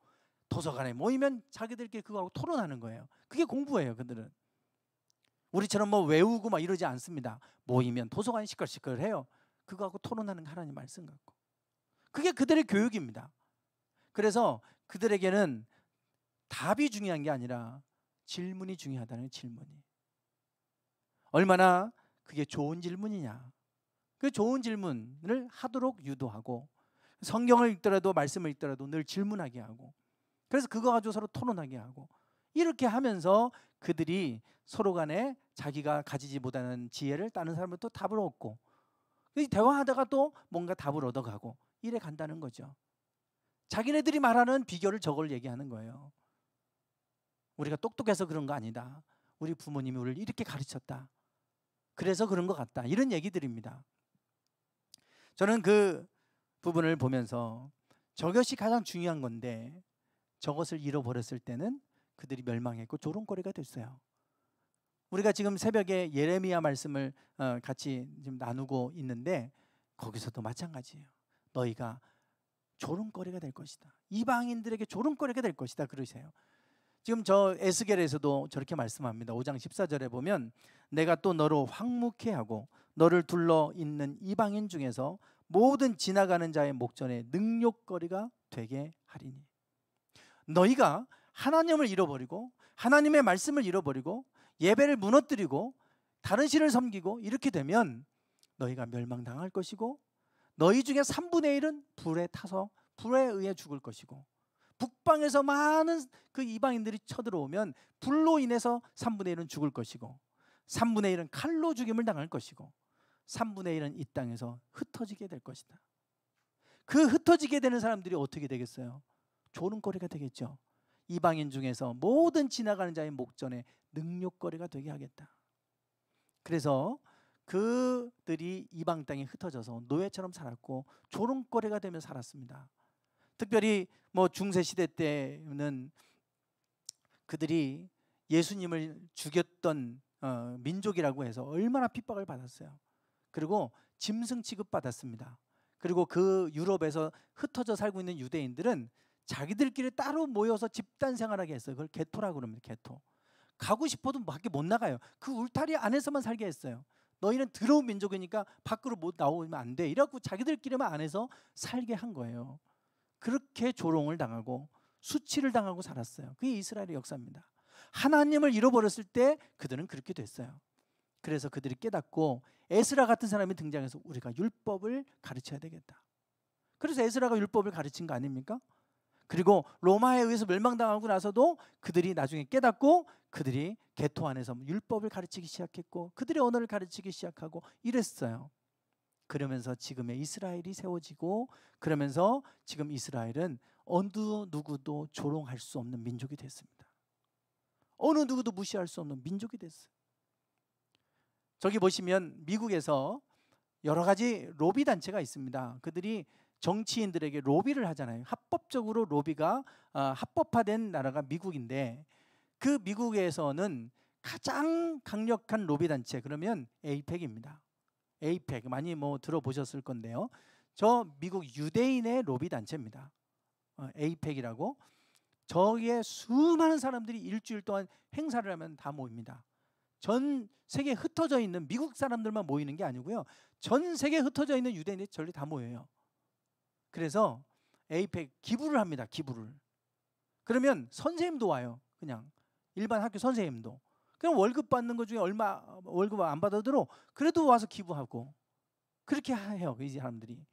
도서관에 모이면 자기들끼리 그거하고 토론하는 거예요. 그게 공부예요. 그들은 우리처럼 뭐 외우고 막 이러지 않습니다. 모이면 도서관이 시끌시끌해요. 그거하고 토론하는 하나님 말씀 갖고. 그게 그들의 교육입니다. 그래서 그들에게는 답이 중요한 게 아니라 질문이 중요하다는, 질문이 얼마나 그게 좋은 질문이냐, 그 좋은 질문을 하도록 유도하고, 성경을 읽더라도 말씀을 읽더라도 늘 질문하게 하고, 그래서 그거 가지고 서로 토론하게 하고, 이렇게 하면서 그들이 서로 간에 자기가 가지지 못하는 지혜를 다른 사람을 또 답을 얻고, 대화하다가 또 뭔가 답을 얻어가고 이래 간다는 거죠. 자기네들이 말하는 비결을 저걸 얘기하는 거예요. 우리가 똑똑해서 그런 거 아니다. 우리 부모님이 우리를 이렇게 가르쳤다. 그래서 그런 것 같다. 이런 얘기들입니다. 저는 그 부분을 보면서 저것이 가장 중요한 건데, 저것을 잃어버렸을 때는 그들이 멸망했고 조롱거리가 됐어요. 우리가 지금 새벽에 예레미야 말씀을 같이 지금 나누고 있는데, 거기서도 마찬가지예요. 너희가 조롱거리가 될 것이다. 이방인들에게 조롱거리가 될 것이다. 그러세요. 지금 저 에스겔에서도 저렇게 말씀합니다. 5장 14절에 보면, 내가 또 너로 황무케 하고 너를 둘러 있는 이방인 중에서 모든 지나가는 자의 목전에 능욕거리가 되게 하리니. 너희가 하나님을 잃어버리고 하나님의 말씀을 잃어버리고 예배를 무너뜨리고 다른 신을 섬기고 이렇게 되면 너희가 멸망당할 것이고, 너희 중에 3분의 1은 불에 타서 불에 의해 죽을 것이고, 북방에서 많은 그 이방인들이 쳐들어오면 불로 인해서 3분의 1은 죽을 것이고, 3분의 1은 칼로 죽임을 당할 것이고, 3분의 1은 이 땅에서 흩어지게 될 것이다. 그 흩어지게 되는 사람들이 어떻게 되겠어요? 조롱거리가 되겠죠. 이방인 중에서 모든 지나가는 자의 목전에 능욕거리가 되게 하겠다. 그래서 그들이 이방 땅에 흩어져서 노예처럼 살았고 조롱거리가 되며 살았습니다. 특별히 뭐 중세 시대 때는 그들이 예수님을 죽였던 민족이라고 해서 얼마나 핍박을 받았어요. 그리고 짐승 취급받았습니다. 그리고 그 유럽에서 흩어져 살고 있는 유대인들은 자기들끼리 따로 모여서 집단 생활하게 했어요. 그걸 게토라고 그럽니다. 게토. 가고 싶어도 밖에 못 나가요. 그 울타리 안에서만 살게 했어요. 너희는 더러운 민족이니까 밖으로 못 나오면 안 돼. 이래갖고 자기들끼리만 안에서 살게 한 거예요. 그렇게 조롱을 당하고 수치를 당하고 살았어요. 그게 이스라엘의 역사입니다. 하나님을 잃어버렸을 때 그들은 그렇게 됐어요. 그래서 그들이 깨닫고 에스라 같은 사람이 등장해서 우리가 율법을 가르쳐야 되겠다. 그래서 에스라가 율법을 가르친 거 아닙니까? 그리고 로마에 의해서 멸망당하고 나서도 그들이 나중에 깨닫고 그들이 개토 안에서 율법을 가르치기 시작했고 그들의 언어를 가르치기 시작하고 이랬어요. 그러면서 지금의 이스라엘이 세워지고 그러면서 지금 이스라엘은 어느 누구도 조롱할 수 없는 민족이 됐습니다. 어느 누구도 무시할 수 없는 민족이 됐어요. 저기 보시면 미국에서 여러 가지 로비 단체가 있습니다. 그들이 정치인들에게 로비를 하잖아요. 합법적으로 로비가 합법화된 나라가 미국인데 그 미국에서는 가장 강력한 로비 단체 그러면 에이펙입니다. 에이펙 많이 들어보셨을 건데요. 저 미국 유대인의 로비 단체입니다. 에이펙이라고. 저기에 수많은 사람들이 일주일 동안 행사를 하면 다 모입니다. 전 세계에 흩어져 있는 미국 사람들만 모이는 게 아니고요. 전 세계에 흩어져 있는 유대인들이 저리 다 모여요. 그래서 에이펙 기부를 합니다. 기부를. 그러면 선생님도 와요. 그냥 일반 학교 선생님도. 그냥 월급 받는 것 중에 얼마 월급 안 받아도 그래도 와서 기부하고 그렇게 해요. 이 사람들이.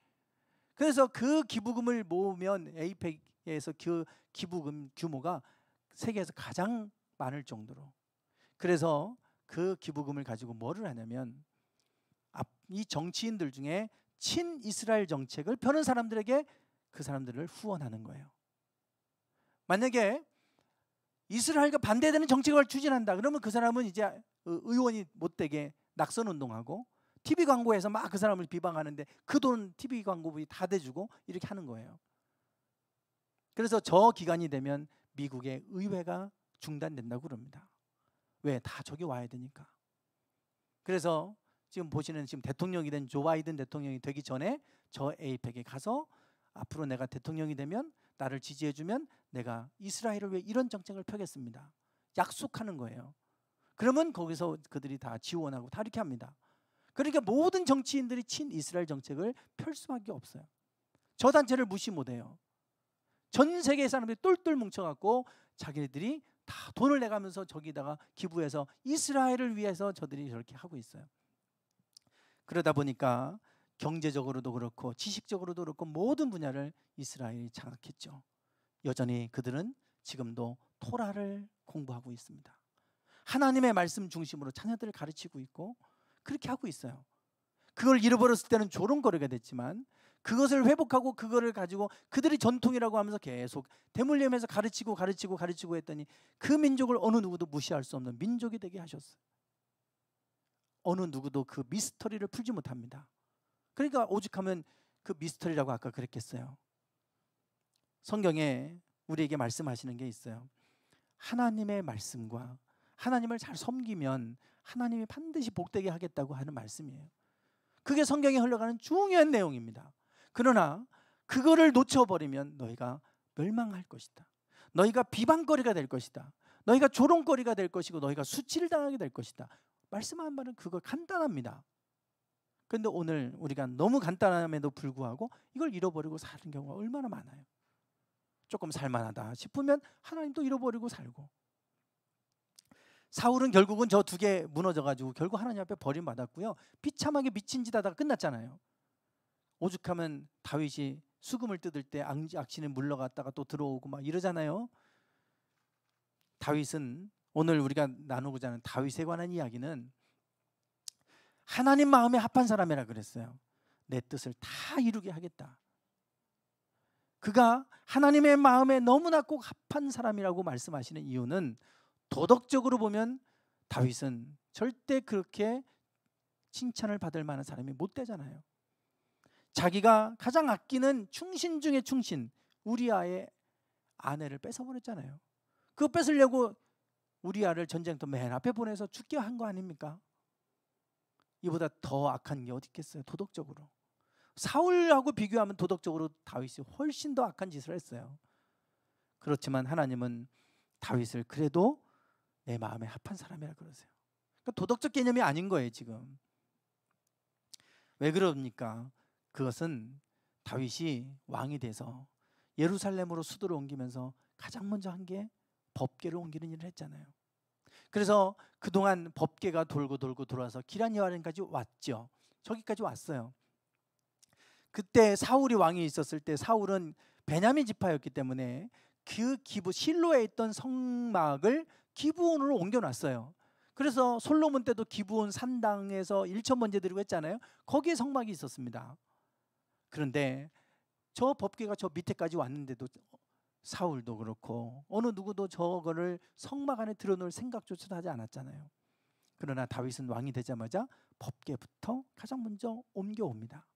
그래서 그 기부금을 모으면 에이펙에서 그 기부금 규모가 세계에서 가장 많을 정도로. 그래서 그 기부금을 가지고 뭐를 하냐면 이 정치인들 중에 친이스라엘 정책을 펴는 사람들에게 그 사람들을 후원하는 거예요. 만약에 이스라엘과 반대되는 정책을 추진한다 그러면 그 사람은 이제 의원이 못되게 낙선운동하고 TV 광고에서 막 그 사람을 비방하는데 그 돈 TV 광고비 다 대주고 이렇게 하는 거예요. 그래서 저 기간이 되면 미국의 의회가 중단된다고 그럽니다. 왜? 다 저기 와야 되니까. 그래서 지금 보시는 지금 대통령이 된 조 바이든 대통령이 되기 전에 저 에이펙에 가서 앞으로 내가 대통령이 되면 나를 지지해주면 내가 이스라엘을 위해 이런 정책을 펴겠습니다. 약속하는 거예요. 그러면 거기서 그들이 다 지원하고 다 이렇게 합니다. 그러니까 모든 정치인들이 친이스라엘 정책을 펼 수밖에 없어요. 저 단체를 무시 못해요. 전 세계 사람들이 똘똘 뭉쳐갖고 자기들이 다 돈을 내가면서 저기다가 기부해서 이스라엘을 위해서 저들이 저렇게 하고 있어요. 그러다 보니까 경제적으로도 그렇고 지식적으로도 그렇고 모든 분야를 이스라엘이 장악했죠. 여전히 그들은 지금도 토라를 공부하고 있습니다. 하나님의 말씀 중심으로 자녀들을 가르치고 있고 그렇게 하고 있어요. 그걸 잃어버렸을 때는 조롱거리가 됐지만 그것을 회복하고 그거를 가지고 그들이 전통이라고 하면서 계속 대물림에서 가르치고 했더니 그 민족을 어느 누구도 무시할 수 없는 민족이 되게 하셨어요. 어느 누구도 그 미스터리를 풀지 못합니다. 그러니까 오죽하면 그 미스터리라고 아까 그랬겠어요. 성경에 우리에게 말씀하시는 게 있어요. 하나님의 말씀과 하나님을 잘 섬기면 하나님이 반드시 복되게 하겠다고 하는 말씀이에요. 그게 성경에 흘러가는 중요한 내용입니다. 그러나 그거를 놓쳐버리면 너희가 멸망할 것이다. 너희가 비방거리가 될 것이다. 너희가 조롱거리가 될 것이고 너희가 수치를 당하게 될 것이다. 말씀하는 말은 그거 간단합니다. 그런데 오늘 우리가 너무 간단함에도 불구하고 이걸 잃어버리고 사는 경우가 얼마나 많아요. 조금 살만하다 싶으면 하나님도 잃어버리고 살고. 사울은 결국은 저 두 개 무너져가지고 결국 하나님 앞에 버림받았고요. 비참하게 미친 짓 하다가 끝났잖아요. 오죽하면 다윗이 수금을 뜯을 때 악신에 물러갔다가 또 들어오고 막 이러잖아요. 다윗은 오늘 우리가 나누고자 하는 다윗에 관한 이야기는 하나님 마음에 합한 사람이라 그랬어요. 내 뜻을 다 이루게 하겠다. 그가 하나님의 마음에 너무나 꼭 합한 사람이라고 말씀하시는 이유는 도덕적으로 보면 다윗은 절대 그렇게 칭찬을 받을 만한 사람이 못 되잖아요. 자기가 가장 아끼는 충신 중에 충신 우리아의 아내를 뺏어버렸잖아요. 그거 뺏으려고 우리아를 전쟁터 맨 앞에 보내서 죽게 한 거 아닙니까? 이보다 더 악한 게 어디 있겠어요. 도덕적으로. 사울하고 비교하면 도덕적으로 다윗이 훨씬 더 악한 짓을 했어요. 그렇지만 하나님은 다윗을 그래도 내 마음에 합한 사람이라 그러세요. 그러니까 도덕적 개념이 아닌 거예요 지금. 왜 그럽니까? 그것은 다윗이 왕이 돼서 예루살렘으로 수도를 옮기면서 가장 먼저 한 게 법궤를 옮기는 일을 했잖아요. 그래서 그동안 법궤가 돌고 돌아서 기럇 여아린까지 왔죠. 저기까지 왔어요. 그때 사울이 왕이 있었을 때 사울은 베냐민 지파였기 때문에 그 실로에 있던 성막을 기브온으로 옮겨놨어요. 그래서 솔로몬 때도 기브온 산당에서 1천 번제 드리고 했잖아요. 거기에 성막이 있었습니다. 그런데 저 법궤가 저 밑에까지 왔는데도 사울도 그렇고 어느 누구도 저거를 성막 안에 들어놓을 생각조차도 하지 않았잖아요. 그러나 다윗은 왕이 되자마자 법궤부터 가장 먼저 옮겨옵니다.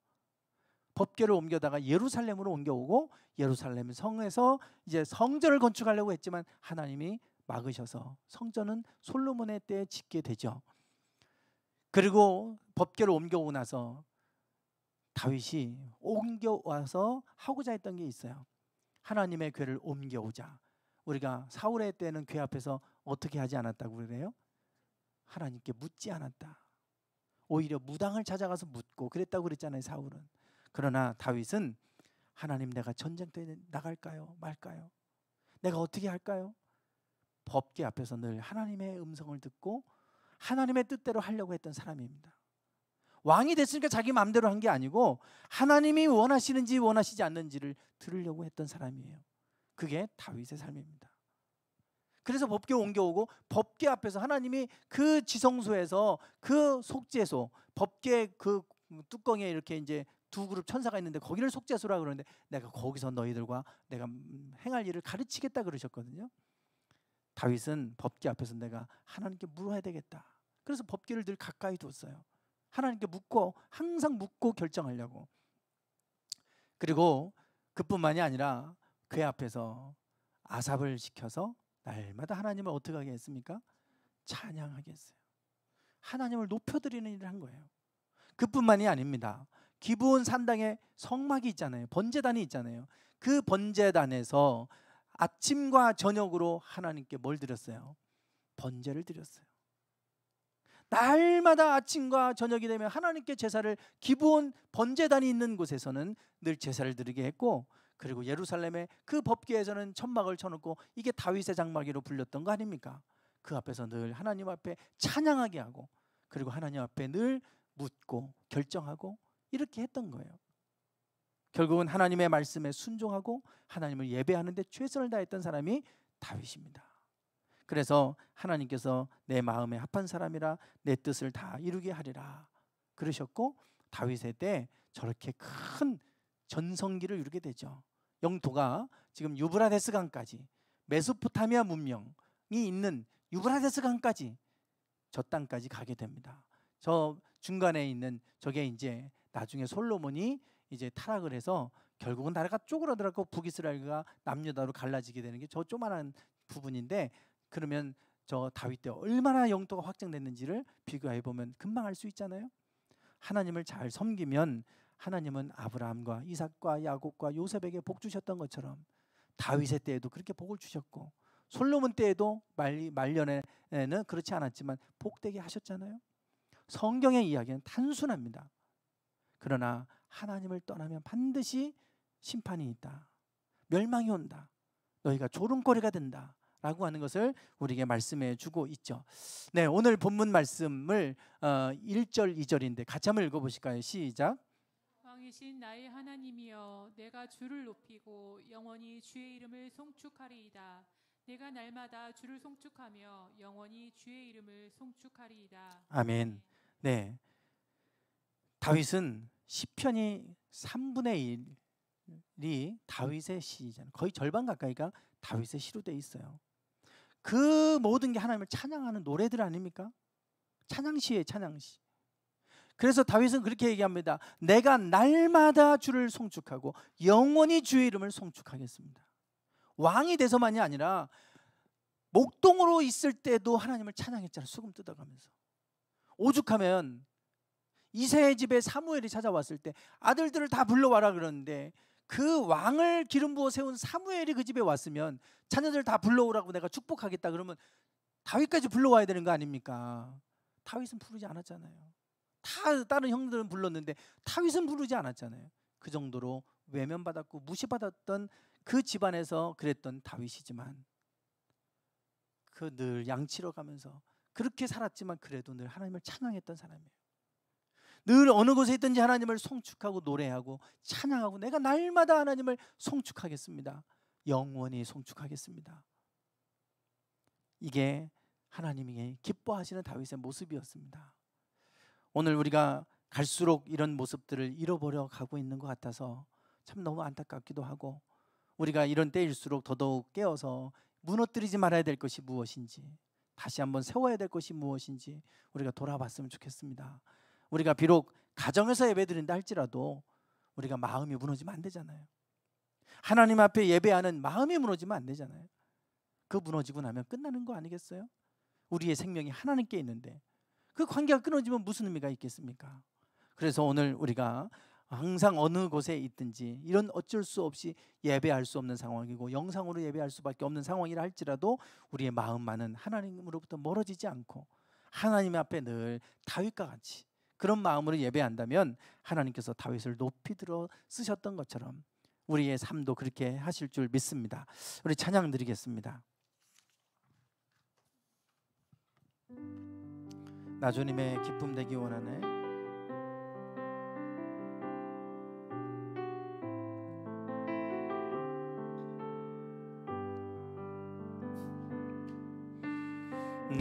법궤를 옮겨다가 예루살렘으로 옮겨오고 예루살렘 성에서 이제 성전을 건축하려고 했지만 하나님이 막으셔서 성전은 솔로몬의 때에 짓게 되죠. 그리고 법궤를 옮겨오고 나서 다윗이 옮겨와서 하고자 했던 게 있어요. 하나님의 궤를 옮겨오자. 우리가 사울의 때는 궤 앞에서 어떻게 하지 않았다고 그래요? 하나님께 묻지 않았다. 오히려 무당을 찾아가서 묻고 그랬다고 그랬잖아요, 사울은. 그러나 다윗은 하나님, 내가 전쟁터에 나갈까요? 말까요? 내가 어떻게 할까요? 법궤 앞에서 늘 하나님의 음성을 듣고 하나님의 뜻대로 하려고 했던 사람입니다. 왕이 됐으니까 자기 마음대로 한 게 아니고 하나님이 원하시는지 원하시지 않는지를 들으려고 했던 사람이에요. 그게 다윗의 삶입니다. 그래서 법궤 옮겨오고 법궤 앞에서 하나님이 그 지성소에서 그 속죄소, 법궤 그 뚜껑에 이렇게 이제 두 그룹 천사가 있는데 거기를 속죄소라 그러는데 내가 거기서 너희들과 내가 행할 일을 가르치겠다 그러셨거든요. 다윗은 법궤 앞에서 내가 하나님께 물어야 되겠다. 그래서 법궤를 늘 가까이 뒀어요. 하나님께 묻고 항상 묻고 결정하려고. 그리고 그뿐만이 아니라 궤 앞에서 아삽을 시켜서 날마다 하나님을 어떻게 하게 했습니까? 찬양하게 했어요. 하나님을 높여드리는 일을 한 거예요. 그뿐만이 아닙니다. 기브온 산당에 성막이 있잖아요. 번제단이 있잖아요. 그 번제단에서 아침과 저녁으로 하나님께 뭘 드렸어요? 번제를 드렸어요. 날마다 아침과 저녁이 되면 하나님께 제사를, 기브온 번제단이 있는 곳에서는 늘 제사를 드리게 했고, 그리고 예루살렘의 그 법궤에서는 천막을 쳐놓고 이게 다윗의 장막이로 불렸던 거 아닙니까? 그 앞에서 늘 하나님 앞에 찬양하게 하고, 그리고 하나님 앞에 늘 묻고 결정하고 이렇게 했던 거예요. 결국은 하나님의 말씀에 순종하고 하나님을 예배하는 데 최선을 다했던 사람이 다윗입니다. 그래서 하나님께서 내 마음에 합한 사람이라 내 뜻을 다 이루게 하리라 그러셨고, 다윗의 때 저렇게 큰 전성기를 이루게 되죠. 영토가 지금 유브라데스 강까지, 메소포타미아 문명이 있는 유브라데스 강까지, 저 땅까지 가게 됩니다. 저 중간에 있는 저게 이제 나중에 솔로몬이 이제 타락을 해서 결국은 나라가 쪼그라들었고 북이스라엘과 남유다로 갈라지게 되는 게 저 조그만한 부분인데, 그러면 저 다윗 때 얼마나 영토가 확장됐는지를 비교해 보면 금방 알 수 있잖아요. 하나님을 잘 섬기면 하나님은 아브라함과 이삭과 야곱과 요셉에게 복 주셨던 것처럼 다윗의 때에도 그렇게 복을 주셨고, 솔로몬 때에도 말년에는 그렇지 않았지만 복되게 하셨잖아요. 성경의 이야기는 단순합니다. 그러나 하나님을 떠나면 반드시 심판이 있다. 멸망이 온다. 너희가 조롱거리가 된다. 라고 하는 것을 우리에게 말씀해 주고 있죠. 네, 오늘 본문 말씀을 1절 2절인데 같이 한번 읽어보실까요? 시작. 왕이신 나의 하나님이여, 내가 주를 높이고 영원히 주의 이름을 송축하리이다. 내가 날마다 주를 송축하며 영원히 주의 이름을 송축하리이다. 아멘. 네, 다윗은 시편이 3분의 1이 다윗의 시잖아요. 거의 절반 가까이가 다윗의 시로 돼 있어요. 그 모든 게 하나님을 찬양하는 노래들 아닙니까? 찬양시에 찬양시. 그래서 다윗은 그렇게 얘기합니다. 내가 날마다 주를 송축하고 영원히 주의 이름을 송축하겠습니다. 왕이 돼서만이 아니라 목동으로 있을 때도 하나님을 찬양했잖아요. 수금 뜯어가면서. 오죽하면 이새의 집에 사무엘이 찾아왔을 때 아들들을 다 불러와라 그러는데, 그 왕을 기름 부어 세운 사무엘이 그 집에 왔으면 자녀들 다 불러오라고 내가 축복하겠다 그러면 다윗까지 불러와야 되는 거 아닙니까? 다윗은 부르지 않았잖아요. 다 다른 형들은 불렀는데 다윗은 부르지 않았잖아요. 그 정도로 외면받았고 무시받았던 그 집안에서 그랬던 다윗이지만, 그 늘 양치러 가면서 그렇게 살았지만 그래도 늘 하나님을 찬양했던 사람이에요. 늘 어느 곳에 있든지 하나님을 송축하고 노래하고 찬양하고 내가 날마다 하나님을 송축하겠습니다. 영원히 송축하겠습니다. 이게 하나님이 기뻐하시는 다윗의 모습이었습니다. 오늘 우리가 갈수록 이런 모습들을 잃어버려 가고 있는 것 같아서 참 너무 안타깝기도 하고, 우리가 이런 때일수록 더더욱 깨어서 무너뜨리지 말아야 될 것이 무엇인지, 다시 한번 세워야 될 것이 무엇인지 우리가 돌아봤으면 좋겠습니다. 우리가 비록 가정에서 예배드린다 할지라도 우리가 마음이 무너지면 안 되잖아요. 하나님 앞에 예배하는 마음이 무너지면 안 되잖아요. 그 무너지고 나면 끝나는 거 아니겠어요? 우리의 생명이 하나님께 있는데 그 관계가 끊어지면 무슨 의미가 있겠습니까? 그래서 오늘 우리가 항상 어느 곳에 있든지 이런 어쩔 수 없이 예배할 수 없는 상황이고 영상으로 예배할 수밖에 없는 상황이라 할지라도 우리의 마음만은 하나님으로부터 멀어지지 않고 하나님 앞에 늘 다윗과 같이 그런 마음으로 예배한다면 하나님께서 다윗을 높이 들어 쓰셨던 것처럼 우리의 삶도 그렇게 하실 줄 믿습니다. 우리 찬양 드리겠습니다. 나 주님의 기쁨 되기 원하네.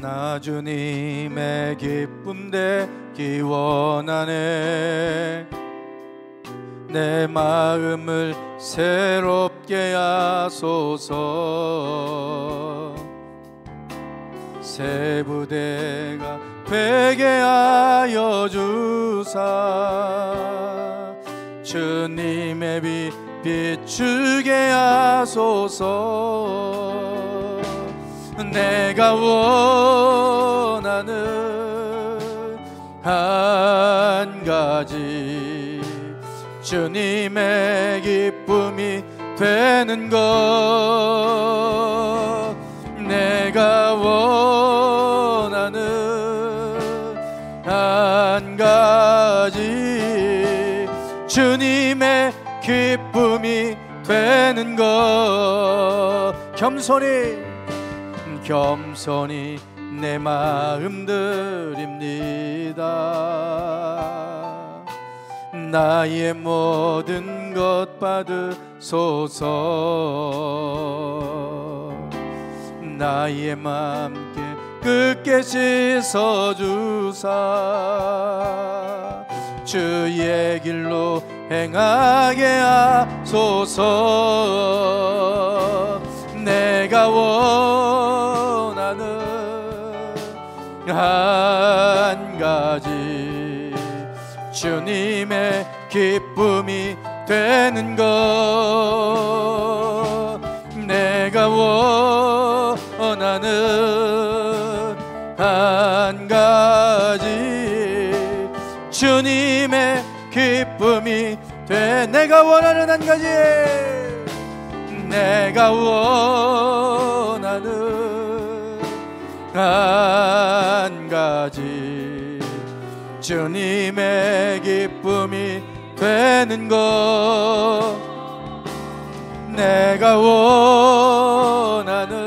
나 주님의 기쁨 되기 원하네. 내 마음을 새롭게 하소서. 새 부대가 되게 하여 주사. 주님의 빛 비추게 하소서. 내가 원하는 한 가지, 주님의 기쁨이 되는 것. 내가 원하는 한 가지, 주님의 기쁨이 되는 것. 겸손히 내 마음 드립니다. 나의 모든 것 받으소서. 나의 맘 끝께 씻어주사. 주의 길로 행하게 하소서. 내가 원하는 한 가지, 주님의 기쁨이 되는 것. 내가 원하는 한 가지, 주님의 기쁨이 돼. 내가 원하는 한 가지, 내가 원하는 한 가지, 주님의 기쁨이 되는 것. 내가 원하는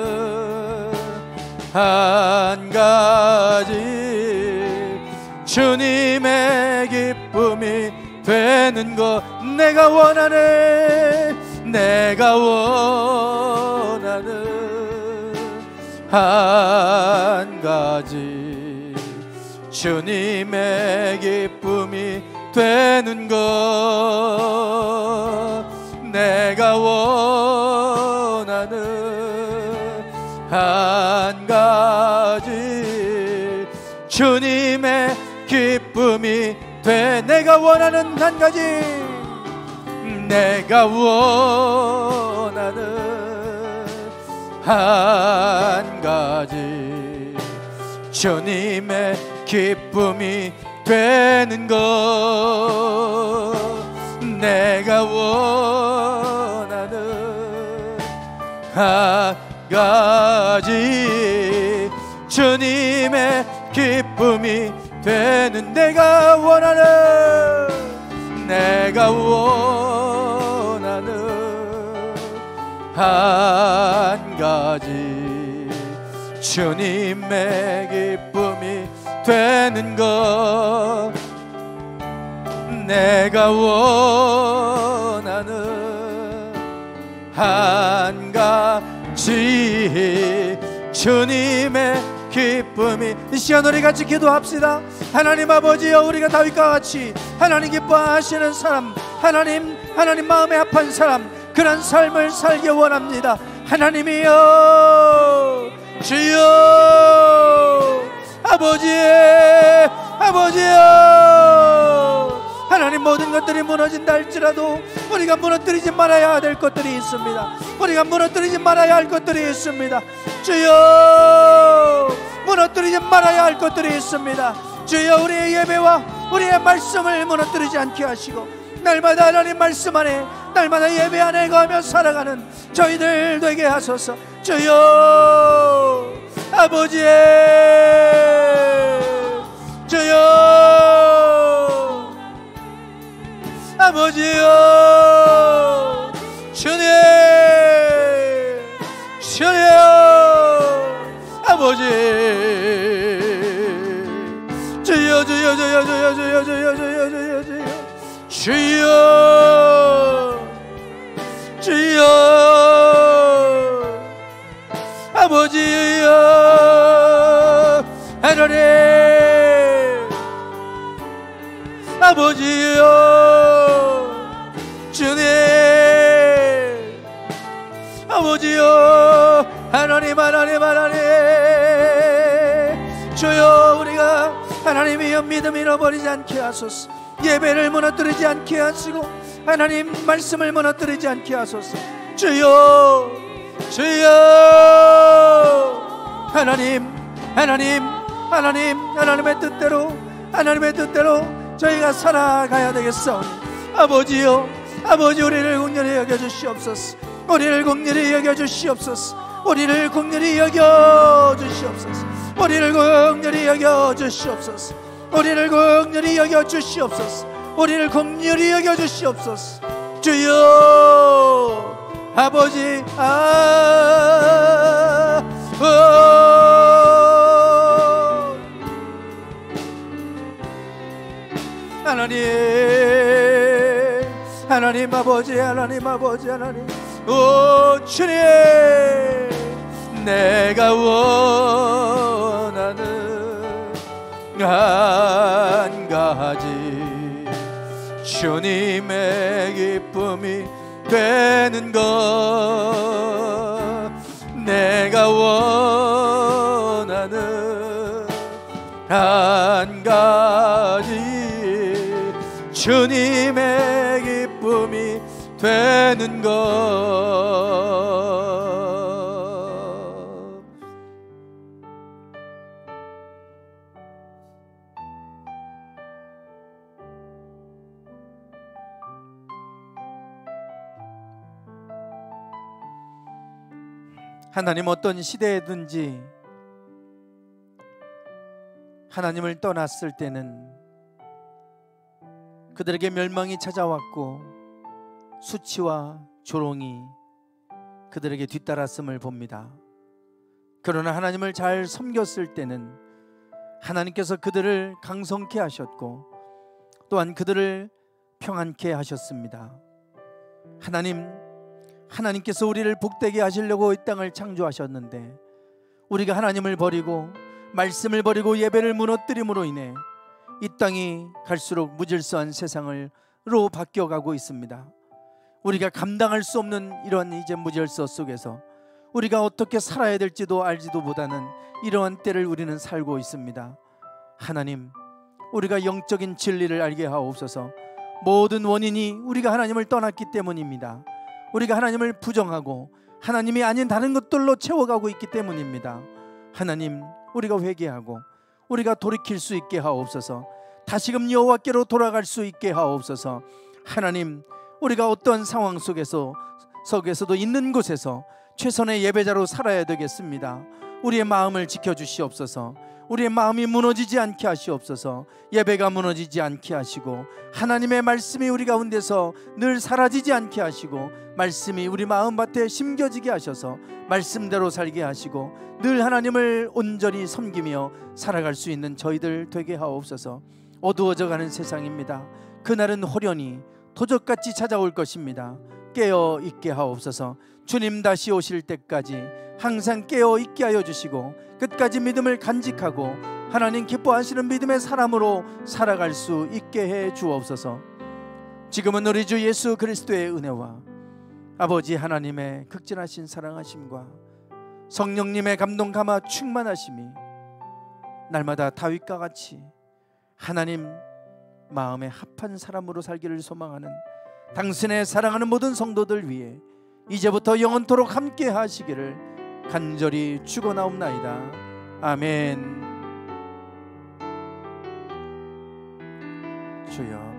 한 가지, 주님의 기쁨이 되는 것. 내가 원하는 한 가지, 주님의 기쁨이 되는 것. 내가 원하는 한 가지, 주님의 기쁨이 돼. 내가 원하는 한 가지, 내가 원하는 한 가지, 주님의 기쁨이 되는 것. 내가 원하는 한 가지, 주님의 기쁨이 되는. 내가 원하는 한 가지, 주님의 기쁨이 되는 것, 내가 원하는 한 가지 주님의 기쁨이. 이 시간 우리 같이 기도합시다. 하나님 아버지여, 우리가 다윗과 같이 하나님 기뻐하시는 사람, 하나님 마음에 합한 사람, 그런 삶을 살기 원합니다. 하나님이여, 주여, 아버지여, 하나님 모든 것들이 무너진다 할지라도 우리가 무너뜨리지 말아야 될 것들이 있습니다. 우리가 무너뜨리지 말아야 할 것들이 있습니다. 주여, 무너뜨리지 말아야 할 것들이 있습니다. 주여, 우리의 예배와 우리의 말씀을 무너뜨리지 않게 하시고 날마다 하나님 말씀 안에, 날마다 예배 안에 거하며 살아가는 저희들 되게 하소서. 주여, 아버지, 주여, 아버지여, 주님, 아버지, 주여, 주여, 주여, 주여, 주여, 주여, 주여, 주여, 주여, 주여, 아버지여, 하나님, 아버지여, 주님, 아버지여, 하나님, 주여, 우리가 하나님이여 믿음 잃어버리지 않게 하소서. 예배를 무너뜨리지 않게 하시고 하나님 말씀을 무너뜨리지 않게 하소서. 주여, 주여, 하나님의 뜻대로 저희가 살아가야 되겠사오니 아버지여, 아버지, 우리를 긍휼히 여겨주시옵소서. 우리를 긍휼히 여겨주시옵소서. 우리를 긍휼히 여겨주시옵소서. 우리를 긍휼히 여겨주시옵소서. 우리를 긍휼히 여겨주시옵소서. 우리를 긍휼히 여겨주시옵소서. 주여, 아버지, 하나님 아버지, 오 주님, 내가 원하는 한 가지 주님의 기쁨이 되는 것, 내가 원하는 한 가지 주님의 기쁨이 되는 것. 하나님, 어떤 시대에든지 하나님을 떠났을 때는 그들에게 멸망이 찾아왔고 수치와 조롱이 그들에게 뒤따랐음을 봅니다. 그러나 하나님을 잘 섬겼을 때는 하나님께서 그들을 강성케 하셨고 또한 그들을 평안케 하셨습니다. 하나님께서 우리를 복되게 하시려고 이 땅을 창조하셨는데 우리가 하나님을 버리고 말씀을 버리고 예배를 무너뜨림으로 인해 이 땅이 갈수록 무질서한 세상으로 바뀌어가고 있습니다. 우리가 감당할 수 없는 이런 이제 무질서 속에서 우리가 어떻게 살아야 될지도 알지도 못하는 이러한 때를 우리는 살고 있습니다. 하나님, 우리가 영적인 진리를 알게 하옵소서. 모든 원인이 우리가 하나님을 떠났기 때문입니다. 우리가 하나님을 부정하고 하나님이 아닌 다른 것들로 채워가고 있기 때문입니다. 하나님, 우리가 회개하고 우리가 돌이킬 수 있게 하옵소서. 다시금 여호와께로 돌아갈 수 있게 하옵소서. 하나님, 우리가 어떤 상황 속에서도 있는 곳에서 최선의 예배자로 살아야 되겠습니다. 우리의 마음을 지켜주시옵소서. 우리의 마음이 무너지지 않게 하시옵소서. 예배가 무너지지 않게 하시고 하나님의 말씀이 우리 가운데서 늘 사라지지 않게 하시고 말씀이 우리 마음밭에 심겨지게 하셔서 말씀대로 살게 하시고 늘 하나님을 온전히 섬기며 살아갈 수 있는 저희들 되게 하옵소서. 어두워져가는 세상입니다. 그날은 호련히 도적같이 찾아올 것입니다. 깨어 있게 하옵소서. 주님 다시 오실 때까지 항상 깨어 있게 하여 주시고 끝까지 믿음을 간직하고 하나님 기뻐하시는 믿음의 사람으로 살아갈 수 있게 해 주옵소서. 지금은 우리 주 예수 그리스도의 은혜와 아버지 하나님의 극진하신 사랑하심과 성령님의 감동 감화 충만하심이 날마다 다윗과 같이 하나님 마음에 합한 사람으로 살기를 소망하는 당신의 사랑하는 모든 성도들 위해 이제부터 영원토록 함께 하시기를 간절히 축원하옵나이다. 아멘. 주여